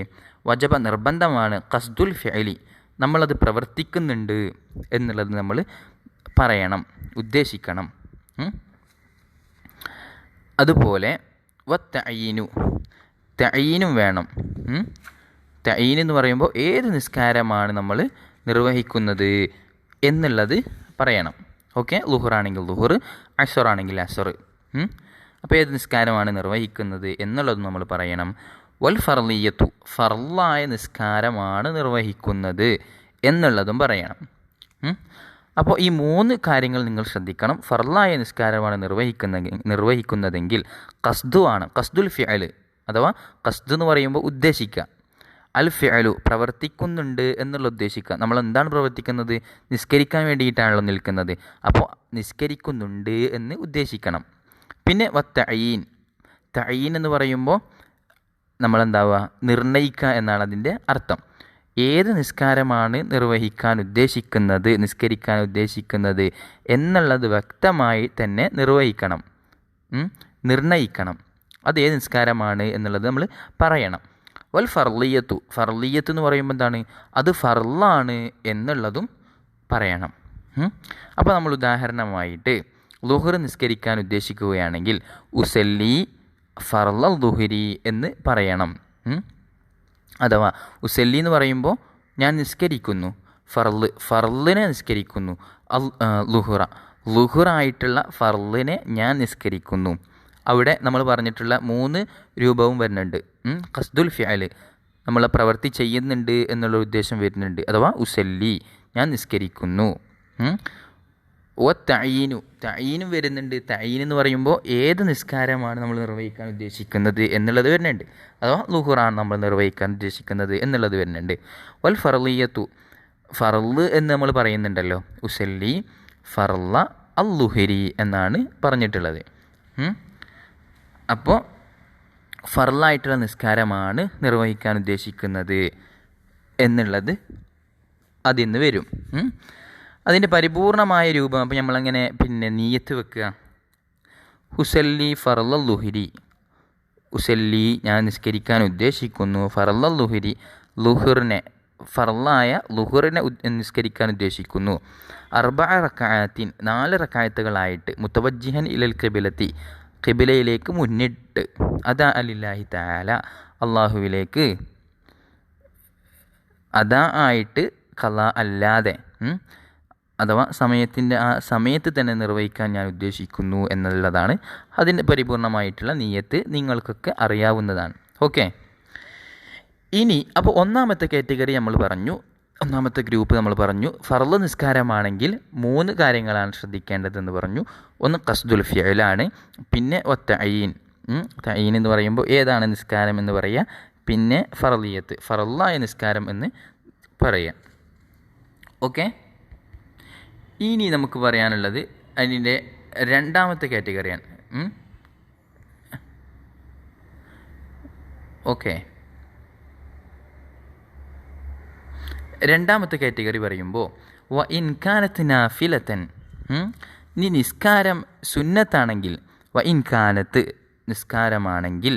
വജബ നിർബന്ധമാണ് ഖസ്ദുൽ ഫിഅലി, നമ്മളത് പ്രവർത്തിക്കുന്നുണ്ട് എന്നുള്ളത് നമ്മൾ പറയണം, ഉദ്ദേശിക്കണം. അതുപോലെ തഅയീനും വേണം. തഅയീൻ എന്ന് പറയുമ്പോൾ ഏത് നിസ്കാരമാണ് നമ്മൾ നിർവഹിക്കുന്നത് എന്നുള്ളത് പറയണം. ഓക്കെ. ളുഹറാണെങ്കിൽ ളുഹർ, അസ്റാണെങ്കിൽ അസ്ർ. അപ്പോൾ ഏത് നിസ്കാരമാണ് നിർവഹിക്കുന്നത് എന്നുള്ളത് നമ്മൾ പറയണം. വൽ ഫർളിയത്തു, ഫർളായ നിസ്കാരമാണ് നിർവഹിക്കുന്നത് എന്നുള്ളതും പറയണം. അപ്പോൾ ഈ 3 കാര്യങ്ങൾ നിങ്ങൾ ശ്രദ്ധിക്കണം. ഫർളായ നിസ്കാരമാണ് നിർവഹിക്കുന്നതെങ്കിൽ ഖസ്ദു ആണ്, ഖസ്ദുൽ ഫിഅൽ അഥവാ ഖസ്ദ് എന്ന് പറയുമ്പോൾ ഉദ്ദേശിക്കുക. അൽ ഫിഅലു പ്രവർത്തിക്കുന്നുണ്ട് എന്നുള്ള ഉദ്ദേശിക്കുക. നമ്മൾ എന്താണ് പ്രവർത്തിക്കുന്നത്? നിസ്കരിക്കാൻ വേണ്ടിയിട്ടാണല്ലോ നിൽക്കുന്നത്. അപ്പോൾ നിസ്കരിക്കുന്നുണ്ട് എന്ന് ഉദ്ദേശിക്കണം. പിന്നെ തഅയീൻ, തഅയീൻ എന്ന് പറയുമ്പോൾ നമ്മളെന്താവുക, നിർണ്ണയിക്കുക എന്നാണ് അതിൻ്റെ അർത്ഥം. ഏത് നിസ്കാരമാണ് നിസ്കരിക്കാൻ ഉദ്ദേശിക്കുന്നത് എന്നുള്ളത് വ്യക്തമായി തന്നെ നിർണ്ണയിക്കണം. അത് ഏത് നിസ്കാരമാണ് എന്നുള്ളത് നമ്മൾ പറയണം. വൽ ഫർളിയത്ത് എന്ന് പറയുമ്പോൾ എന്താണ്? അത് ഫർളാണ് എന്നുള്ളതും പറയണം. അപ്പോൾ നമ്മൾ ഉദാഹരണമായിട്ട് ളുഹർ നിസ്കരിക്കാൻ ഉദ്ദേശിക്കുകയാണെങ്കിൽ ഉസല്ലി ഫർളൽ ളുഹരി എന്ന് പറയണം. അഥവാ ഉസല്ലി എന്ന് പറയുമ്പോൾ ഞാൻ നിസ്കരിക്കുന്നു. ഫർളിനെ നിസ്കരിക്കുന്നു. ലുഹുറായിട്ടുള്ള ഫർളിനെ ഞാൻ നിസ്കരിക്കുന്നു. അവിടെ നമ്മൾ പറഞ്ഞിട്ടുള്ള 3 രൂപവും വരുന്നുണ്ട്. ഖസ്ദുൽ ഫിഅൽ, നമ്മൾ പ്രവൃത്തി ചെയ്യുന്നുണ്ട് എന്നുള്ള ഉദ്ദേശം വരുന്നുണ്ട്. അഥവാ ഉസല്ലി, ഞാൻ നിസ്കരിക്കുന്നു. തഈനും വരുന്നുണ്ട്. തഈൻ എന്ന് പറയുമ്പോൾ ഏത് നിസ്കാരമാണ് നമ്മൾ നിർവഹിക്കാൻ ഉദ്ദേശിക്കുന്നത് എന്നുള്ളത് വരുന്നുണ്ട്. അഥവാ ലുഹുറാണ് നമ്മൾ നിർവഹിക്കാൻ ഉദ്ദേശിക്കുന്നത് എന്നുള്ളത് വരുന്നുണ്ട്. വൽ ഫർളിയത്തു, ഫർള് എന്ന് നമ്മൾ പറയുന്നുണ്ടല്ലോ, ഉസല്ലി ഫർള അൽ ലുഹരി എന്നാണ് പറഞ്ഞിട്ടുള്ളത്. അപ്പോൾ ഫർളായിട്ടുള്ള നിസ്കാരമാണ് നിർവഹിക്കാൻ ഉദ്ദേശിക്കുന്നത് എന്നുള്ളത് അതിന്ന് വരും. അതിൻ്റെ പരിപൂർണമായ രൂപം അപ്പോൾ നമ്മളങ്ങനെ നീയത്ത് വെക്കുക. ഉസല്ലി ഫർള ലുഹരി, ഉസല്ലി ഞാൻ നിസ്കരിക്കാൻ ഉദ്ദേശിക്കുന്നു. ഫർള ലുഹരി, ലുഹറിനെ ഫർളായ ലുഹറിനെ നിസ്കരിക്കാൻ ഉദ്ദേശിക്കുന്നു. 4 റക്അത്തിൻ, 4 റക്അത്തുകളായിട്ട്. മുത്തവജ്ജിഹൻ ഇലൽ ഖിബലത്തി, ഖിബിലയിലേക്ക് മുന്നിട്ട്. അദാ അലില്ലാഹി തആല, അള്ളാഹുവിലേക്ക് അദാ ആയിട്ട്, ഖളാ അല്ലാതെ, അഥവാ സമയത്തിൻ്റെ ആ സമയത്ത് തന്നെ നിർവഹിക്കാൻ ഞാൻ ഉദ്ദേശിക്കുന്നു എന്നുള്ളതാണ് അതിൻ്റെ പരിപൂർണമായിട്ടുള്ള നിയ്യത്ത്. നിങ്ങൾക്കൊക്കെ അറിയാവുന്നതാണ്. ഓക്കെ. ഇനി അപ്പോൾ ഒന്നാമത്തെ കാറ്റഗറി നമ്മൾ പറഞ്ഞു, ഒന്നാമത്തെ ഗ്രൂപ്പ് നമ്മൾ പറഞ്ഞു. ഫർള് നിസ്കാരമാണെങ്കിൽ 3 കാര്യങ്ങളാണ് ശ്രദ്ധിക്കേണ്ടതെന്ന് പറഞ്ഞു. ഒന്ന് ഖസ്ദുൽ ഫിഅലാണ്, പിന്നെ തഈൻ. തഈൻ എന്ന് പറയുമ്പോൾ ഏതാണ് നിസ്കാരം എന്ന് പറയുക, പിന്നെ ഫർളിയത്ത്, ഫർളായ നിസ്കാരം എന്ന് പറയുക. ഓക്കെ. ഇനി നമുക്ക് പറയാനുള്ളത് അതിൻ്റെ രണ്ടാമത്തെ കാറ്റഗറിയാണ്. ഓക്കെ. രണ്ടാമത്തെ കാറ്റഗറി പറയുമ്പോൾ വ ഇൻകാനത്ത് നാഫിലത്തൻ, ഇനി നിസ്കാരം സുന്നത്താണെങ്കിൽ, വ ഇൻകാനത്ത് നിസ്കാരമാണെങ്കിൽ,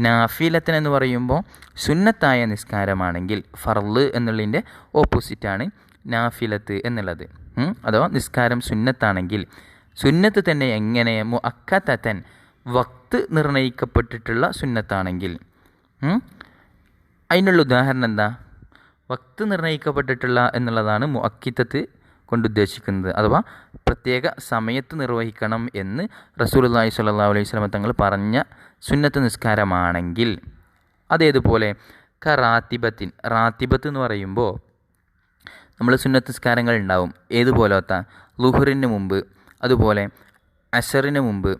നാഫിലത്തൻ എന്ന് പറയുമ്പോൾ സുന്നത്തായ നിസ്കാരമാണെങ്കിൽ, ഫർള് എന്നുള്ളതിൻ്റെ ഓപ്പോസിറ്റാണ് നാഫിലത്ത് എന്നുള്ളത്. അഥവാ നിസ്കാരം സുന്നത്താണെങ്കിൽ, സുന്നത്ത് തന്നെ എങ്ങനെ, മുഅക്കത്തൻ വക്ത് നിർണയിക്കപ്പെട്ടിട്ടുള്ള സുന്നത്താണെങ്കിൽ. അതിനുള്ള ഉദാഹരണം എന്താ? വക്ത് നിർണയിക്കപ്പെട്ടിട്ടുള്ള എന്നുള്ളതാണ് മുഅക്കിത്തത്ത് കൊണ്ട് ഉദ്ദേശിക്കുന്നത്. അഥവാ പ്രത്യേക സമയത്ത് നിർവഹിക്കണം എന്ന് റസൂലുള്ളാഹി സ്വല്ലല്ലാഹു അലൈഹി വസല്ലം തങ്ങൾ പറഞ്ഞ സുന്നത്ത് നിസ്കാരമാണെങ്കിൽ, അതേതുപോലെ റാത്തിബത്തിൻ, റാത്തിബത്ത് എന്ന് പറയുമ്പോൾ നമ്മൾ സുന്നത്ത് നിസ്കാരങ്ങൾ ഉണ്ടാവും. ഏതുപോലത്തെ ലുഹറിന് മുമ്പ്, അതുപോലെ അസറിന് മുമ്പ്,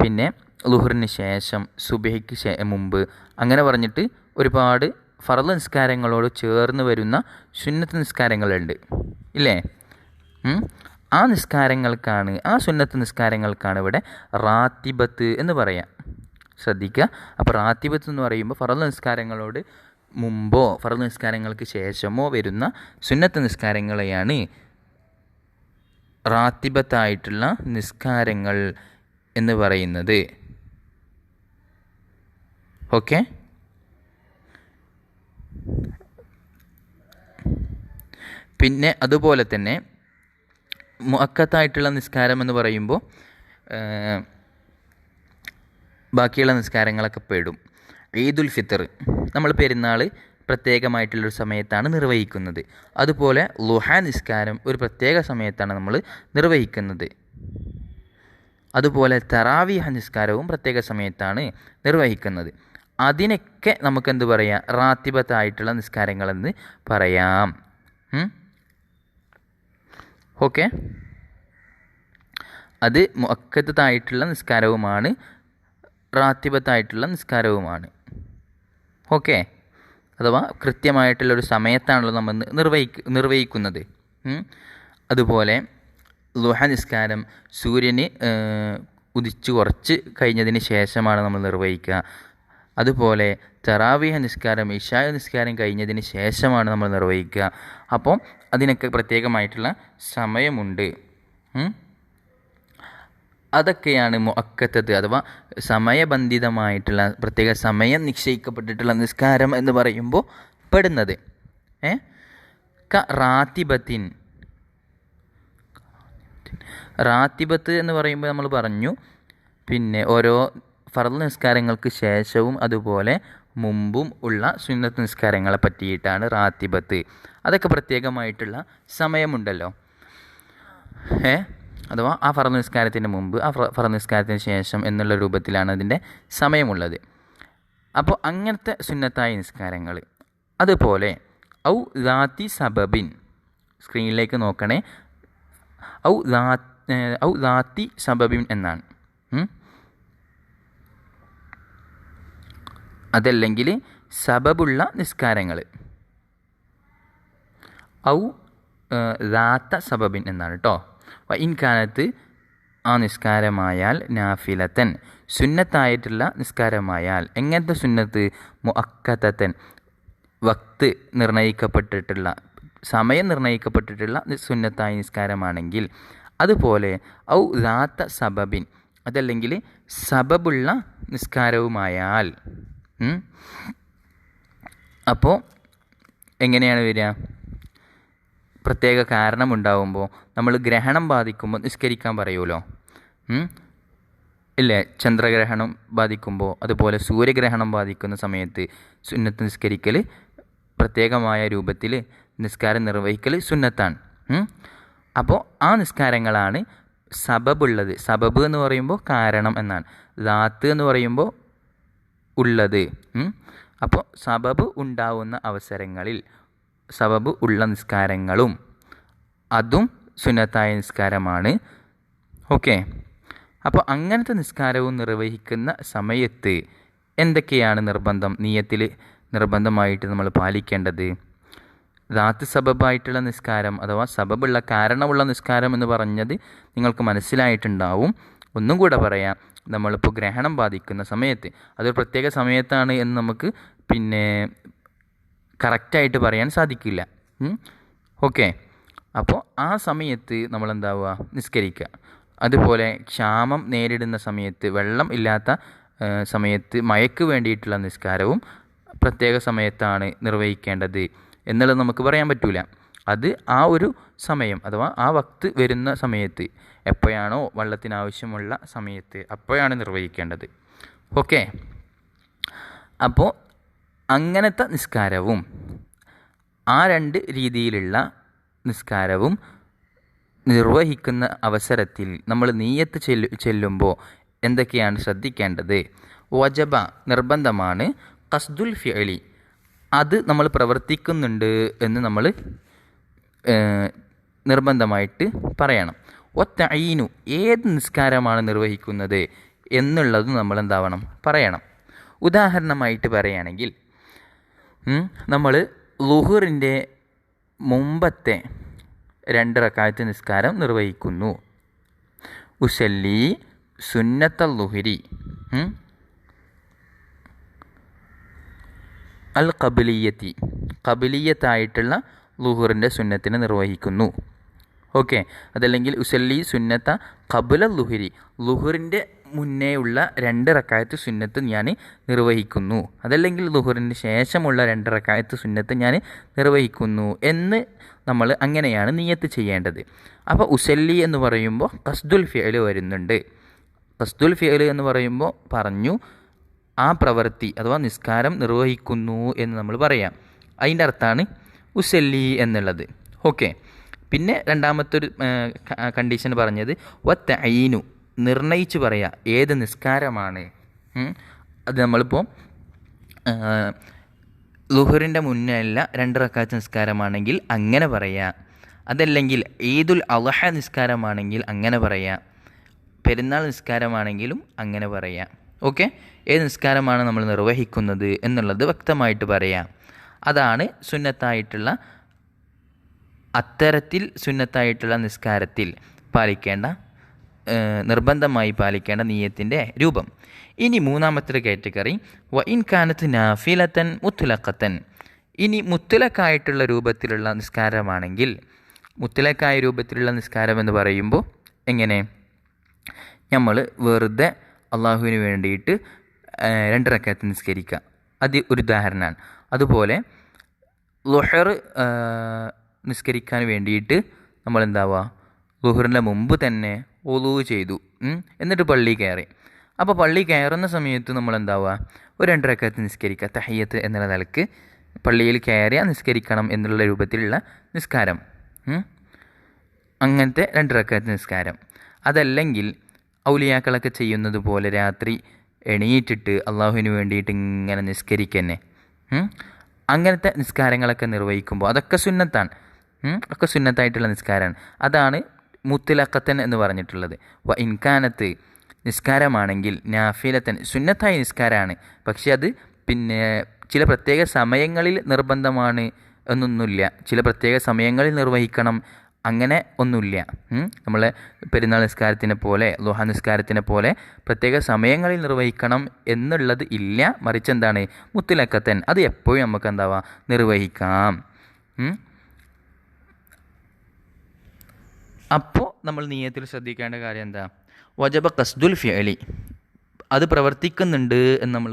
പിന്നെ ലുഹറിന് ശേഷം, സുബഹിക്ക് മുമ്പ്, അങ്ങനെ പറഞ്ഞിട്ട് ഒരുപാട് ഫർള് നിസ്കാരങ്ങളോട് ചേർന്ന് വരുന്ന സുന്നത്ത് നിസ്കാരങ്ങളുണ്ട് ഇല്ലേ? ആ നിസ്കാരങ്ങൾക്കാണ്, ആ സുന്നത്ത് നിസ്കാരങ്ങൾക്കാണ് ഇവിടെ റാത്തിബത്ത് എന്ന് പറയാം. ശ്രദ്ധിക്കുക. അപ്പോൾ റാത്തിബത്ത് എന്ന് പറയുമ്പോൾ ഫർള് നിസ്കാരങ്ങളോട് മുമ്പോ ഫർള് നിസ്കാരങ്ങൾക്ക് ശേഷമോ വരുന്ന സുന്നത്ത് നിസ്കാരങ്ങളെയാണ് റാത്തിബത്തായിട്ടുള്ള നിസ്കാരങ്ങൾ എന്ന് പറയുന്നത്. ഓക്കെ. പിന്നെ അതുപോലെ തന്നെ മുഅക്കത്തായിട്ടുള്ള നിസ്കാരം എന്ന് പറയുമ്പോൾ ബാക്കിയുള്ള നിസ്കാരങ്ങളൊക്കെ പെടും. ഈദുൽ ഫിത്തർ, നമ്മൾ പെരുന്നാൾ പ്രത്യേകമായിട്ടുള്ളൊരു സമയത്താണ് നിർവഹിക്കുന്നത്. അതുപോലെ ളുഹ നിസ്കാരം ഒരു പ്രത്യേക സമയത്താണ് നമ്മൾ നിർവഹിക്കുന്നത്. അതുപോലെ തറാവീഹ നിസ്കാരവും പ്രത്യേക സമയത്താണ് നിർവഹിക്കുന്നത്. അതിനൊക്കെ നമുക്കെന്ത് പറയാം? റാത്തിബത്തായിട്ടുള്ള നിസ്കാരങ്ങളെന്ന് പറയാം. ഓക്കെ. അത് മുഅക്കത്തായിട്ടുള്ള നിസ്കാരവുമാണ്, റാത്തിബത്തായിട്ടുള്ള നിസ്കാരവുമാണ്. ഓക്കെ. അഥവാ കൃത്യമായിട്ടുള്ളൊരു സമയത്താണല്ലോ നമ്മൾ നിർവഹിക്കുന്നത്. അതുപോലെ ളുഹ നിസ്കാരം സൂര്യന് ഉദിച്ച് കുറച്ച് കഴിഞ്ഞതിന് ശേഷമാണ് നമ്മൾ നിർവഹിക്കുക. അതുപോലെ തറാവീഹ നിസ്കാരം ഇശാ നിസ്കാരം കഴിഞ്ഞതിന് ശേഷമാണ് നമ്മൾ നിർവഹിക്കുക. അപ്പോൾ അതിനൊക്കെ പ്രത്യേകമായിട്ടുള്ള സമയമുണ്ട്. അതൊക്കെയാണ് മുഅക്കത്തത്ത് അഥവാ സമയബന്ധിതമായിട്ടുള്ള പ്രത്യേക സമയം നിശ്ചയിക്കപ്പെട്ടിട്ടുള്ള നിസ്കാരം എന്ന് പറയുമ്പോൾ പെടുന്നത്. റാത്തിബത്തിൻ, റാത്തിബത്ത് എന്ന് പറയുമ്പോൾ നമ്മൾ പറഞ്ഞു പിന്നെ ഓരോ ഫർള് നിസ്കാരങ്ങൾക്ക് ശേഷവും അതുപോലെ മുമ്പും ഉള്ള സുന്നത്ത് നിസ്കാരങ്ങളെ പറ്റിയിട്ടാണ് റാത്തിബത്ത്. അതൊക്കെ പ്രത്യേകമായിട്ടുള്ള സമയമുണ്ടല്ലോ, അഥവാ ആ ഫർദ് നിസ്കാരത്തിന് മുമ്പ്, ആ ഫർദ് നിസ്കാരത്തിന് ശേഷം എന്നുള്ള രൂപത്തിലാണ് അതിൻ്റെ സമയമുള്ളത്. അപ്പോൾ അങ്ങനത്തെ സുന്നത്തായ നിസ്കാരങ്ങൾ. അതുപോലെ ഔ ദാത്തി സബബിൻ, സ്ക്രീനിലേക്ക് നോക്കണേ, ഔ ദാത്തി സബബിൻ എന്നാണ്. അതല്ലെങ്കിൽ സബബുള്ള നിസ്കാരങ്ങൾ. ഔ ദാത്ത സബബിൻ എന്നാണ് കേട്ടോ. ഇൻകാനത്ത് ആ നിസ്കാരമായാൽ നാഫിലത്തൻ, സുന്നത്തായിട്ടുള്ള നിസ്കാരമായാൽ. എങ്ങനത്തെ സുന്നത്ത്? മുഅക്കദത്തൻ, വക്ത് നിർണയിക്കപ്പെട്ടിട്ടുള്ള, സമയം നിർണയിക്കപ്പെട്ടിട്ടുള്ള സുന്നത്തായ നിസ്കാരമാണെങ്കിൽ. അതുപോലെ ഔ ദാത്ത സബബിൻ, അതല്ലെങ്കിൽ സബബുള്ള നിസ്കാരവുമായാൽ. അപ്പോൾ എങ്ങനെയാണ് വരിക? പ്രത്യേക കാരണമുണ്ടാവുമ്പോൾ, നമ്മൾ ഗ്രഹണം ബാധിക്കുമ്പോൾ നിസ്കരിക്കാൻ പറയുമല്ലോ, ഇല്ലേ? ചന്ദ്രഗ്രഹണം ബാധിക്കുമ്പോൾ, അതുപോലെ സൂര്യഗ്രഹണം ബാധിക്കുന്ന സമയത്ത് സുന്നത്ത് നിസ്കരിക്കൽ, പ്രത്യേകമായ രൂപത്തിൽ നിസ്കാരം നിർവഹിക്കൽ സുന്നത്താണ്. അപ്പോൾ ആ നിസ്കാരങ്ങളാണ് സബബുള്ളത്. സബബ് എന്ന് പറയുമ്പോൾ കാരണം എന്നാണ്. ദാത്ത് എന്ന് പറയുമ്പോൾ ഉള്ളത്. അപ്പോൾ സബബ് ഉണ്ടാവുന്ന അവസരങ്ങളിൽ സബബ് ഉള്ള നിസ്കാരങ്ങളും അതും സുന്നത്തായ നിസ്കാരമാണ്. ഓക്കെ. അപ്പോൾ അങ്ങനത്തെ നിസ്കാരവും നിർവഹിക്കുന്ന സമയത്ത് എന്തൊക്കെയാണ് നിർബന്ധം? നിയ്യത്തിൽ നിർബന്ധമായിട്ട് നമ്മൾ പാലിക്കേണ്ടത്? ദാത്ത് സബബായിട്ടുള്ള നിസ്കാരം അഥവാ സബബുള്ള കാരണമുള്ള നിസ്കാരം എന്ന് പറഞ്ഞത് നിങ്ങൾക്ക് മനസ്സിലായിട്ടുണ്ടാവും. ഒന്നും കൂടെ പറയാം. നമ്മളിപ്പോൾ ഗ്രഹണം ബാധിക്കുന്ന സമയത്ത്, അതൊരു പ്രത്യേക സമയത്താണ് എന്ന് നമുക്ക് കറക്റ്റായിട്ട് പറയാൻ സാധിക്കില്ല. ഓക്കെ. അപ്പോൾ ആ സമയത്ത് നമ്മളെന്താവുക? നിസ്കരിക്കുക. അതുപോലെ ക്ഷാമം നേരിടുന്ന സമയത്ത്, വെള്ളം ഇല്ലാത്ത സമയത്ത് മഴയ്ക്ക് വേണ്ടിയിട്ടുള്ള നിസ്കാരവും പ്രത്യേക സമയത്താണ് നിർവഹിക്കേണ്ടത് എന്നുള്ളത് നമുക്ക് പറയാൻ പറ്റില്ല. അത് ആ ഒരു സമയം അഥവാ ആ വക്ത് വരുന്ന സമയത്ത്, എപ്പോഴാണോ വെള്ളത്തിനാവശ്യമുള്ള സമയത്ത് അപ്പോഴാണ് നിർവഹിക്കേണ്ടത്. ഓക്കെ. അപ്പോൾ അങ്ങനത്തെ നിസ്കാരവും ആ രണ്ട് രീതിയിലുള്ള നിസ്കാരവും നിർവഹിക്കുന്ന അവസരത്തിൽ നമ്മൾ നിയ്യത്ത് ചെല്ലുമ്പോൾ എന്തൊക്കെയാണ് ശ്രദ്ധിക്കേണ്ടത്? വജബ, നിർബന്ധമാണ്. ഖസ്ദുൽ ഫിഅലി, അത് നമ്മൾ പ്രവർത്തിക്കുന്നുണ്ട് എന്ന് നമ്മൾ നിർബന്ധമായിട്ട് പറയണം. വത്തഈനു, ഏത് നിസ്കാരമാണ് നിർവഹിക്കുന്നത് എന്നുള്ളത് നമ്മൾ എന്താവണം? പറയണം. ഉദാഹരണമായിട്ട് പറയുകയാണെങ്കിൽ, നമ്മൾ ളുഹറിൻ്റെ മുമ്പത്തെ 2 റക്അത്ത് നിസ്കാരം നിർവഹിക്കുന്നു. ഉസല്ലി സുന്നത്ത ളുഹരി അൽ ഖബലിയത്തി, ഖബലിയത്തായിട്ടുള്ള ളുഹറിൻ്റെ സുന്നത്തിനെ നിർവഹിക്കുന്നു. ഓക്കെ. അതല്ലെങ്കിൽ ഉസല്ലി സുന്നത്ത ഖബല ളുഹരി, ളുഹറിൻ്റെ മുന്നേ ഉള്ള 2 റക്അത്ത് സുന്നത്ത് ഞാൻ നിർവഹിക്കുന്നു. അതല്ലെങ്കിൽ ളുഹറിന് ശേഷമുള്ള 2 റക്അത്ത് സുന്നത്ത് ഞാൻ നിർവഹിക്കുന്നു എന്ന് നമ്മൾ അങ്ങനെയാണ് നിയ്യത്ത് ചെയ്യേണ്ടത്. അപ്പോൾ ഉസല്ലി എന്ന് പറയുമ്പോൾ ഖസ്ദുൽ ഫിഅൽ വരുന്നുണ്ട്. ഖസ്ദുൽ ഫിഅൽ എന്ന് പറയുമ്പോൾ പറഞ്ഞു ആ പ്രവൃത്തി അഥവാ നിസ്കാരം നിർവഹിക്കുന്നു എന്ന് നമ്മൾ പറയാം. അതിൻ്റെ അർത്ഥമാണ് ഉസല്ലി എന്നുള്ളത്. ഓക്കെ. പിന്നെ രണ്ടാമത്തൊരു കണ്ടീഷൻ പറഞ്ഞത് വത്തഈനു, നിർണയിച്ച് പറയാം ഏത് നിസ്കാരമാണ്. അത് നമ്മളിപ്പോൾ ളുഹറിൻ്റെ മുന്നേ അല്ല 2 റക്അത്ത് നിസ്കാരമാണെങ്കിൽ അങ്ങനെ പറയാം. അതല്ലെങ്കിൽ ഈദുൽ അദ്ഹ നിസ്കാരമാണെങ്കിൽ അങ്ങനെ പറയാം. പെരുന്നാൾ നിസ്കാരമാണെങ്കിലും അങ്ങനെ പറയാം. ഓക്കെ. ഏത് നിസ്കാരമാണ് നമ്മൾ നിർവഹിക്കുന്നത് എന്നുള്ളത് വ്യക്തമായിട്ട് പറയാം. അതാണ് സുന്നത്തായിട്ടുള്ള, അത്തരത്തിൽ സുന്നത്തായിട്ടുള്ള നിസ്കാരത്തിൽ പാലിക്കേണ്ട, നിർബന്ധമായി പാലിക്കേണ്ട നിയ്യത്തിൻ്റെ രൂപം. ഇനി മൂന്നാമത്തെ കാറ്റഗറി വ ഇൻ കാനത്ത് നാഫിലത്തൻ മുത്ലഖത്തൻ. ഇനി മുത്തലക്കായിട്ടുള്ള രൂപത്തിലുള്ള നിസ്കാരമാണെങ്കിൽ, മുത്തലക്കായ രൂപത്തിലുള്ള നിസ്കാരം എന്ന് പറയുമ്പോൾ എങ്ങനെ? നമ്മൾ വെറുതെ അള്ളാഹുവിന് വേണ്ടിയിട്ട് 2 റക്അത്ത് നിസ്കരിക്കുക, അത് ഒരു ഉദാഹരണമാണ്. അതുപോലെ ളുഹർ നിസ്കരിക്കാൻ വേണ്ടിയിട്ട് നമ്മളെന്താവുക? ളുഹറിൻ്റെ മുമ്പ് തന്നെ വുളൂ ചെയ്തു, എന്നിട്ട് പള്ളി കയറി. അപ്പോൾ പള്ളി കയറുന്ന സമയത്ത് നമ്മൾ എന്താവുക, ഒരു 2 റക്അത്ത് നിസ്കരിക്കുക. തഹിയ്യത്ത് എന്നുള്ള നിലക്ക് പള്ളിയിൽ കയറിയാൽ നിസ്കരിക്കണം എന്നുള്ള രൂപത്തിലുള്ള നിസ്കാരം. അങ്ങനത്തെ 2 റക്അത്ത് നിസ്കാരം. അതല്ലെങ്കിൽ ഔലിയാക്കളൊക്കെ ചെയ്യുന്നത് പോലെ രാത്രി എണീറ്റിട്ട് അള്ളാഹുവിന് വേണ്ടിയിട്ട് ഇങ്ങനെ നിസ്കരിക്കന്നെ. അങ്ങനത്തെ നിസ്കാരങ്ങളൊക്കെ നിർവഹിക്കുമ്പോൾ അതൊക്കെ സുന്നത്താണ്. ഒക്കെ സുന്നത്തായിട്ടുള്ള നിസ്കാരമാണ്. അതാണ് മുത്തലഖത്തൻ എന്ന് പറഞ്ഞിട്ടുള്ളത്. ഇൻകാനത്ത് നിസ്കാരമാണെങ്കിൽ നാഫിലത്തൻ സുന്നത്തായ നിസ്കാരമാണ്. പക്ഷെ അത് പിന്നെ ചില പ്രത്യേക സമയങ്ങളിൽ നിർബന്ധമാണ് എന്നൊന്നുമില്ല. ചില പ്രത്യേക സമയങ്ങളിൽ നിർവഹിക്കണം അങ്ങനെ ഒന്നുമില്ല. നമ്മളെ പെരുന്നാൾ നിസ്കാരത്തിനെ പോലെ ളുഹ നിസ്കാരത്തിനെ പോലെ പ്രത്യേക സമയങ്ങളിൽ നിർവഹിക്കണം എന്നുള്ളത് ഇല്ല. മറിച്ച് എന്താണ്, മുത്തലഖത്തൻ അത് എപ്പോഴും നമുക്ക് എന്താവാം, നിർവഹിക്കാം. അപ്പോൾ നമ്മൾ നിയ്യത്തിൽ ശ്രദ്ധിക്കേണ്ട കാര്യം എന്താ, വജബ ഖസ്ദുൽ ഫിഅലി, അത് പ്രവർത്തിക്കുന്നുണ്ട് എന്ന് നമ്മൾ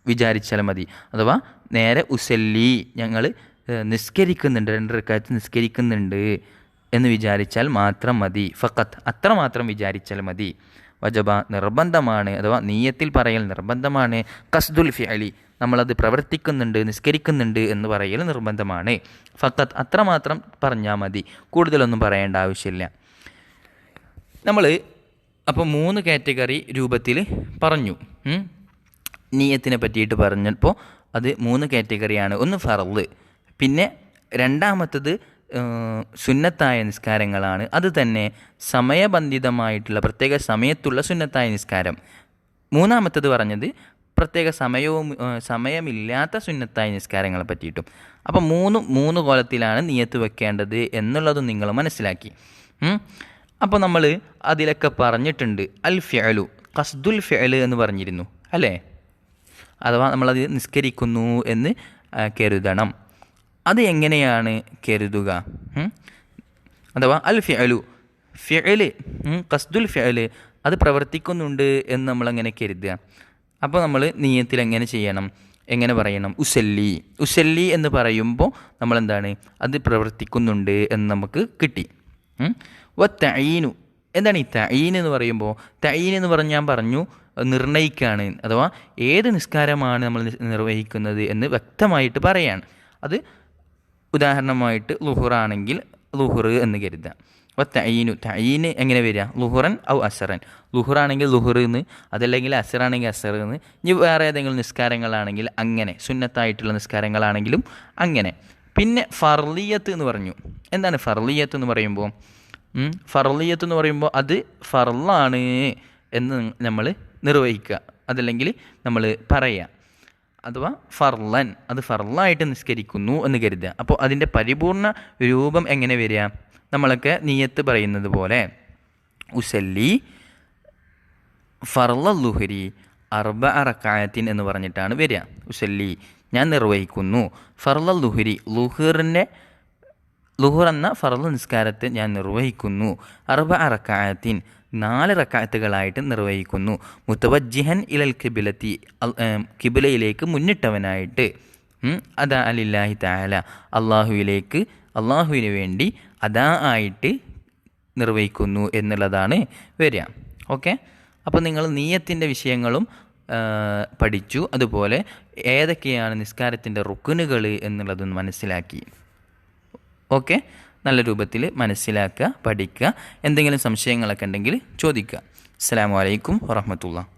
വിചാരിച്ചാൽ മതി. അഥവാ നേരെ ഉസല്ലി, ഞങ്ങൾ നിസ്കരിക്കുന്നുണ്ട്, 2 റക്അത്ത് നിസ്കരിക്കുന്നുണ്ട് എന്ന് വിചാരിച്ചാൽ മാത്രം മതി. ഫഖത്ത് അത്രമാത്രം വിചാരിച്ചാൽ മതി. വജബ നിർബന്ധമാണ്, അഥവാ നിയ്യത്തിൽ പറയൽ നിർബന്ധമാണ്. ഖസ്ദുൽ ഫിഅലി നമ്മളത് പ്രവർത്തിക്കുന്നുണ്ട്, നിസ്കരിക്കുന്നുണ്ട് എന്ന് പറയൽ നിർബന്ധമാണ്. ഫഖത്ത് അത്രമാത്രം പറഞ്ഞാൽ മതി, കൂടുതലൊന്നും പറയേണ്ട ആവശ്യമില്ല. നമ്മൾ അപ്പോൾ 3 കാറ്റഗറി രൂപത്തിൽ പറഞ്ഞു. നിയ്യത്തിനെ പറ്റിയിട്ട് പറഞ്ഞപ്പോൾ അത് 3 കാറ്റഗറിയാണ്. ഒന്ന് ഫർള്, പിന്നെ രണ്ടാമത്തത് സുന്നത്തായ നിസ്കാരങ്ങളാണ്. അത് തന്നെ സമയബന്ധിതമായിട്ടുള്ള പ്രത്യേക സമയത്തുള്ള സുന്നത്തായ നിസ്കാരം. മൂന്നാമത്തത് പറഞ്ഞത് പ്രത്യേക സമയമില്ലാത്ത സുന്നത്തായ നിസ്കാരങ്ങളെ പറ്റിയിട്ടും. അപ്പം 3 കോലത്തിലാണ് നിയ്യത്ത് വെക്കേണ്ടത് എന്നുള്ളതും നിങ്ങൾ മനസ്സിലാക്കി. അപ്പോൾ നമ്മൾ അതിലൊക്കെ പറഞ്ഞിട്ടുണ്ട്. അൽ ഫിഅലു, ഖസ്ദുൽ ഫിഅല് എന്ന് പറഞ്ഞിരുന്നു അല്ലേ? അഥവാ നമ്മളത് നിസ്കരിക്കുന്നു എന്ന് കരുതണം. അത് എങ്ങനെയാണ് കരുതുക? അഥവാ അൽ ഫിഅലു, ഫിഅല് ഖസ്ദുൽ ഫിഅല് അത് പ്രവർത്തിക്കുന്നുണ്ട് എന്ന് നമ്മളെങ്ങനെ കരുതുക? അപ്പോൾ നമ്മൾ നിയ്യത്തിൽ എങ്ങനെ ചെയ്യണം, എങ്ങനെ പറയണം? ഉസല്ലി എന്ന് പറയുമ്പോൾ നമ്മളെന്താണ്, അത് പ്രവർത്തിക്കുന്നുണ്ട് എന്ന് നമുക്ക് കിട്ടി. തഈനു, എന്താണ് ഈ തഈൻ എന്ന് പറയുമ്പോൾ? തഈൻ എന്ന് പറഞ്ഞാൽ ഞാൻ പറഞ്ഞു നിർണ്ണയിക്കുകയാണ്. അഥവാ ഏത് നിസ്കാരമാണ് നമ്മൾ നിർവഹിക്കുന്നത് എന്ന് വ്യക്തമായിട്ട് പറയാണ്. അത് ഉദാഹരണമായിട്ട് ളുഹുറാണെങ്കിൽ ളുഹുർ എന്ന് കരുതാം. തഈന് എങ്ങനെ വരിക? ളുഹുറൻ ഔ അസറൻ. ളുഹുറാണെങ്കിൽ ളുഹുർ എന്ന്, അതല്ലെങ്കിൽ അസറാണെങ്കിൽ അസർ എന്ന്. ഇനി വേറെ ഏതെങ്കിലും നിസ്കാരങ്ങളാണെങ്കിൽ അങ്ങനെ, സുന്നത്തായിട്ടുള്ള നിസ്കാരങ്ങളാണെങ്കിലും അങ്ങനെ. പിന്നെ ഫർളിയത്ത് എന്ന് പറഞ്ഞു. എന്താണ് ഫർളിയത്ത് എന്ന് പറയുമ്പോൾ? ഫർളിയത്ത് എന്ന് പറയുമ്പോൾ അത് ഫർളാണ് എന്ന് നമ്മൾ നിർവഹിക്കുക, അതല്ലെങ്കിൽ നമ്മൾ പറയുക. അഥവാ ഫർളൻ, അത് ഫർളായിട്ട് നിസ്കരിക്കുന്നു എന്ന് കരുതുക. അപ്പോൾ അതിൻ്റെ പരിപൂർണ രൂപം എങ്ങനെ വരിക? നമ്മളൊക്കെ നിയ്യത്ത് പറയുന്നത് പോലെ ഉസല്ലി ഫർള ളുഹരി 4 റക്അത്തിൻ എന്ന് പറഞ്ഞിട്ടാണ് വരിക. ഉസല്ലി ഞാൻ നിർവഹിക്കുന്നു, ഫർള ളുഹരി ളുഹർ എന്ന ഫർള നിസ്കാരത്തെ ഞാൻ നിർവഹിക്കുന്നു, 4 റക്അത്തിൻ 4 റക്അത്തുകളായിട്ട് നിർവഹിക്കുന്നു, മുതവജ്ജിഹൻ ഇലൽ ഖിബ്ലത്തി ഖിബ്ലയിലേക്ക് മുന്നിട്ടവനായിട്ട്, അദാ ലില്ലാഹി തആല അള്ളാഹുവിന് വേണ്ടി അദാ ആയിട്ട് നിർവഹിക്കുന്നു എന്നുള്ളതാണ് വരിക. ഓക്കെ, അപ്പോൾ നിങ്ങൾ നിയ്യത്തിൻ്റെ വിഷയങ്ങളും പഠിച്ചു. അതുപോലെ ഏതൊക്കെയാണ് നിസ്കാരത്തിൻ്റെ റുക്നുകൾ എന്നുള്ളതും മനസ്സിലാക്കി. ഓക്കെ, നല്ല രൂപത്തിൽ മനസ്സിലാക്കുക, പഠിക്കുക. എന്തെങ്കിലും സംശയങ്ങളൊക്കെ ഉണ്ടെങ്കിൽ ചോദിക്കുക. അസ്സലാമു അലൈക്കും വറഹ്മത്തുള്ളാഹി.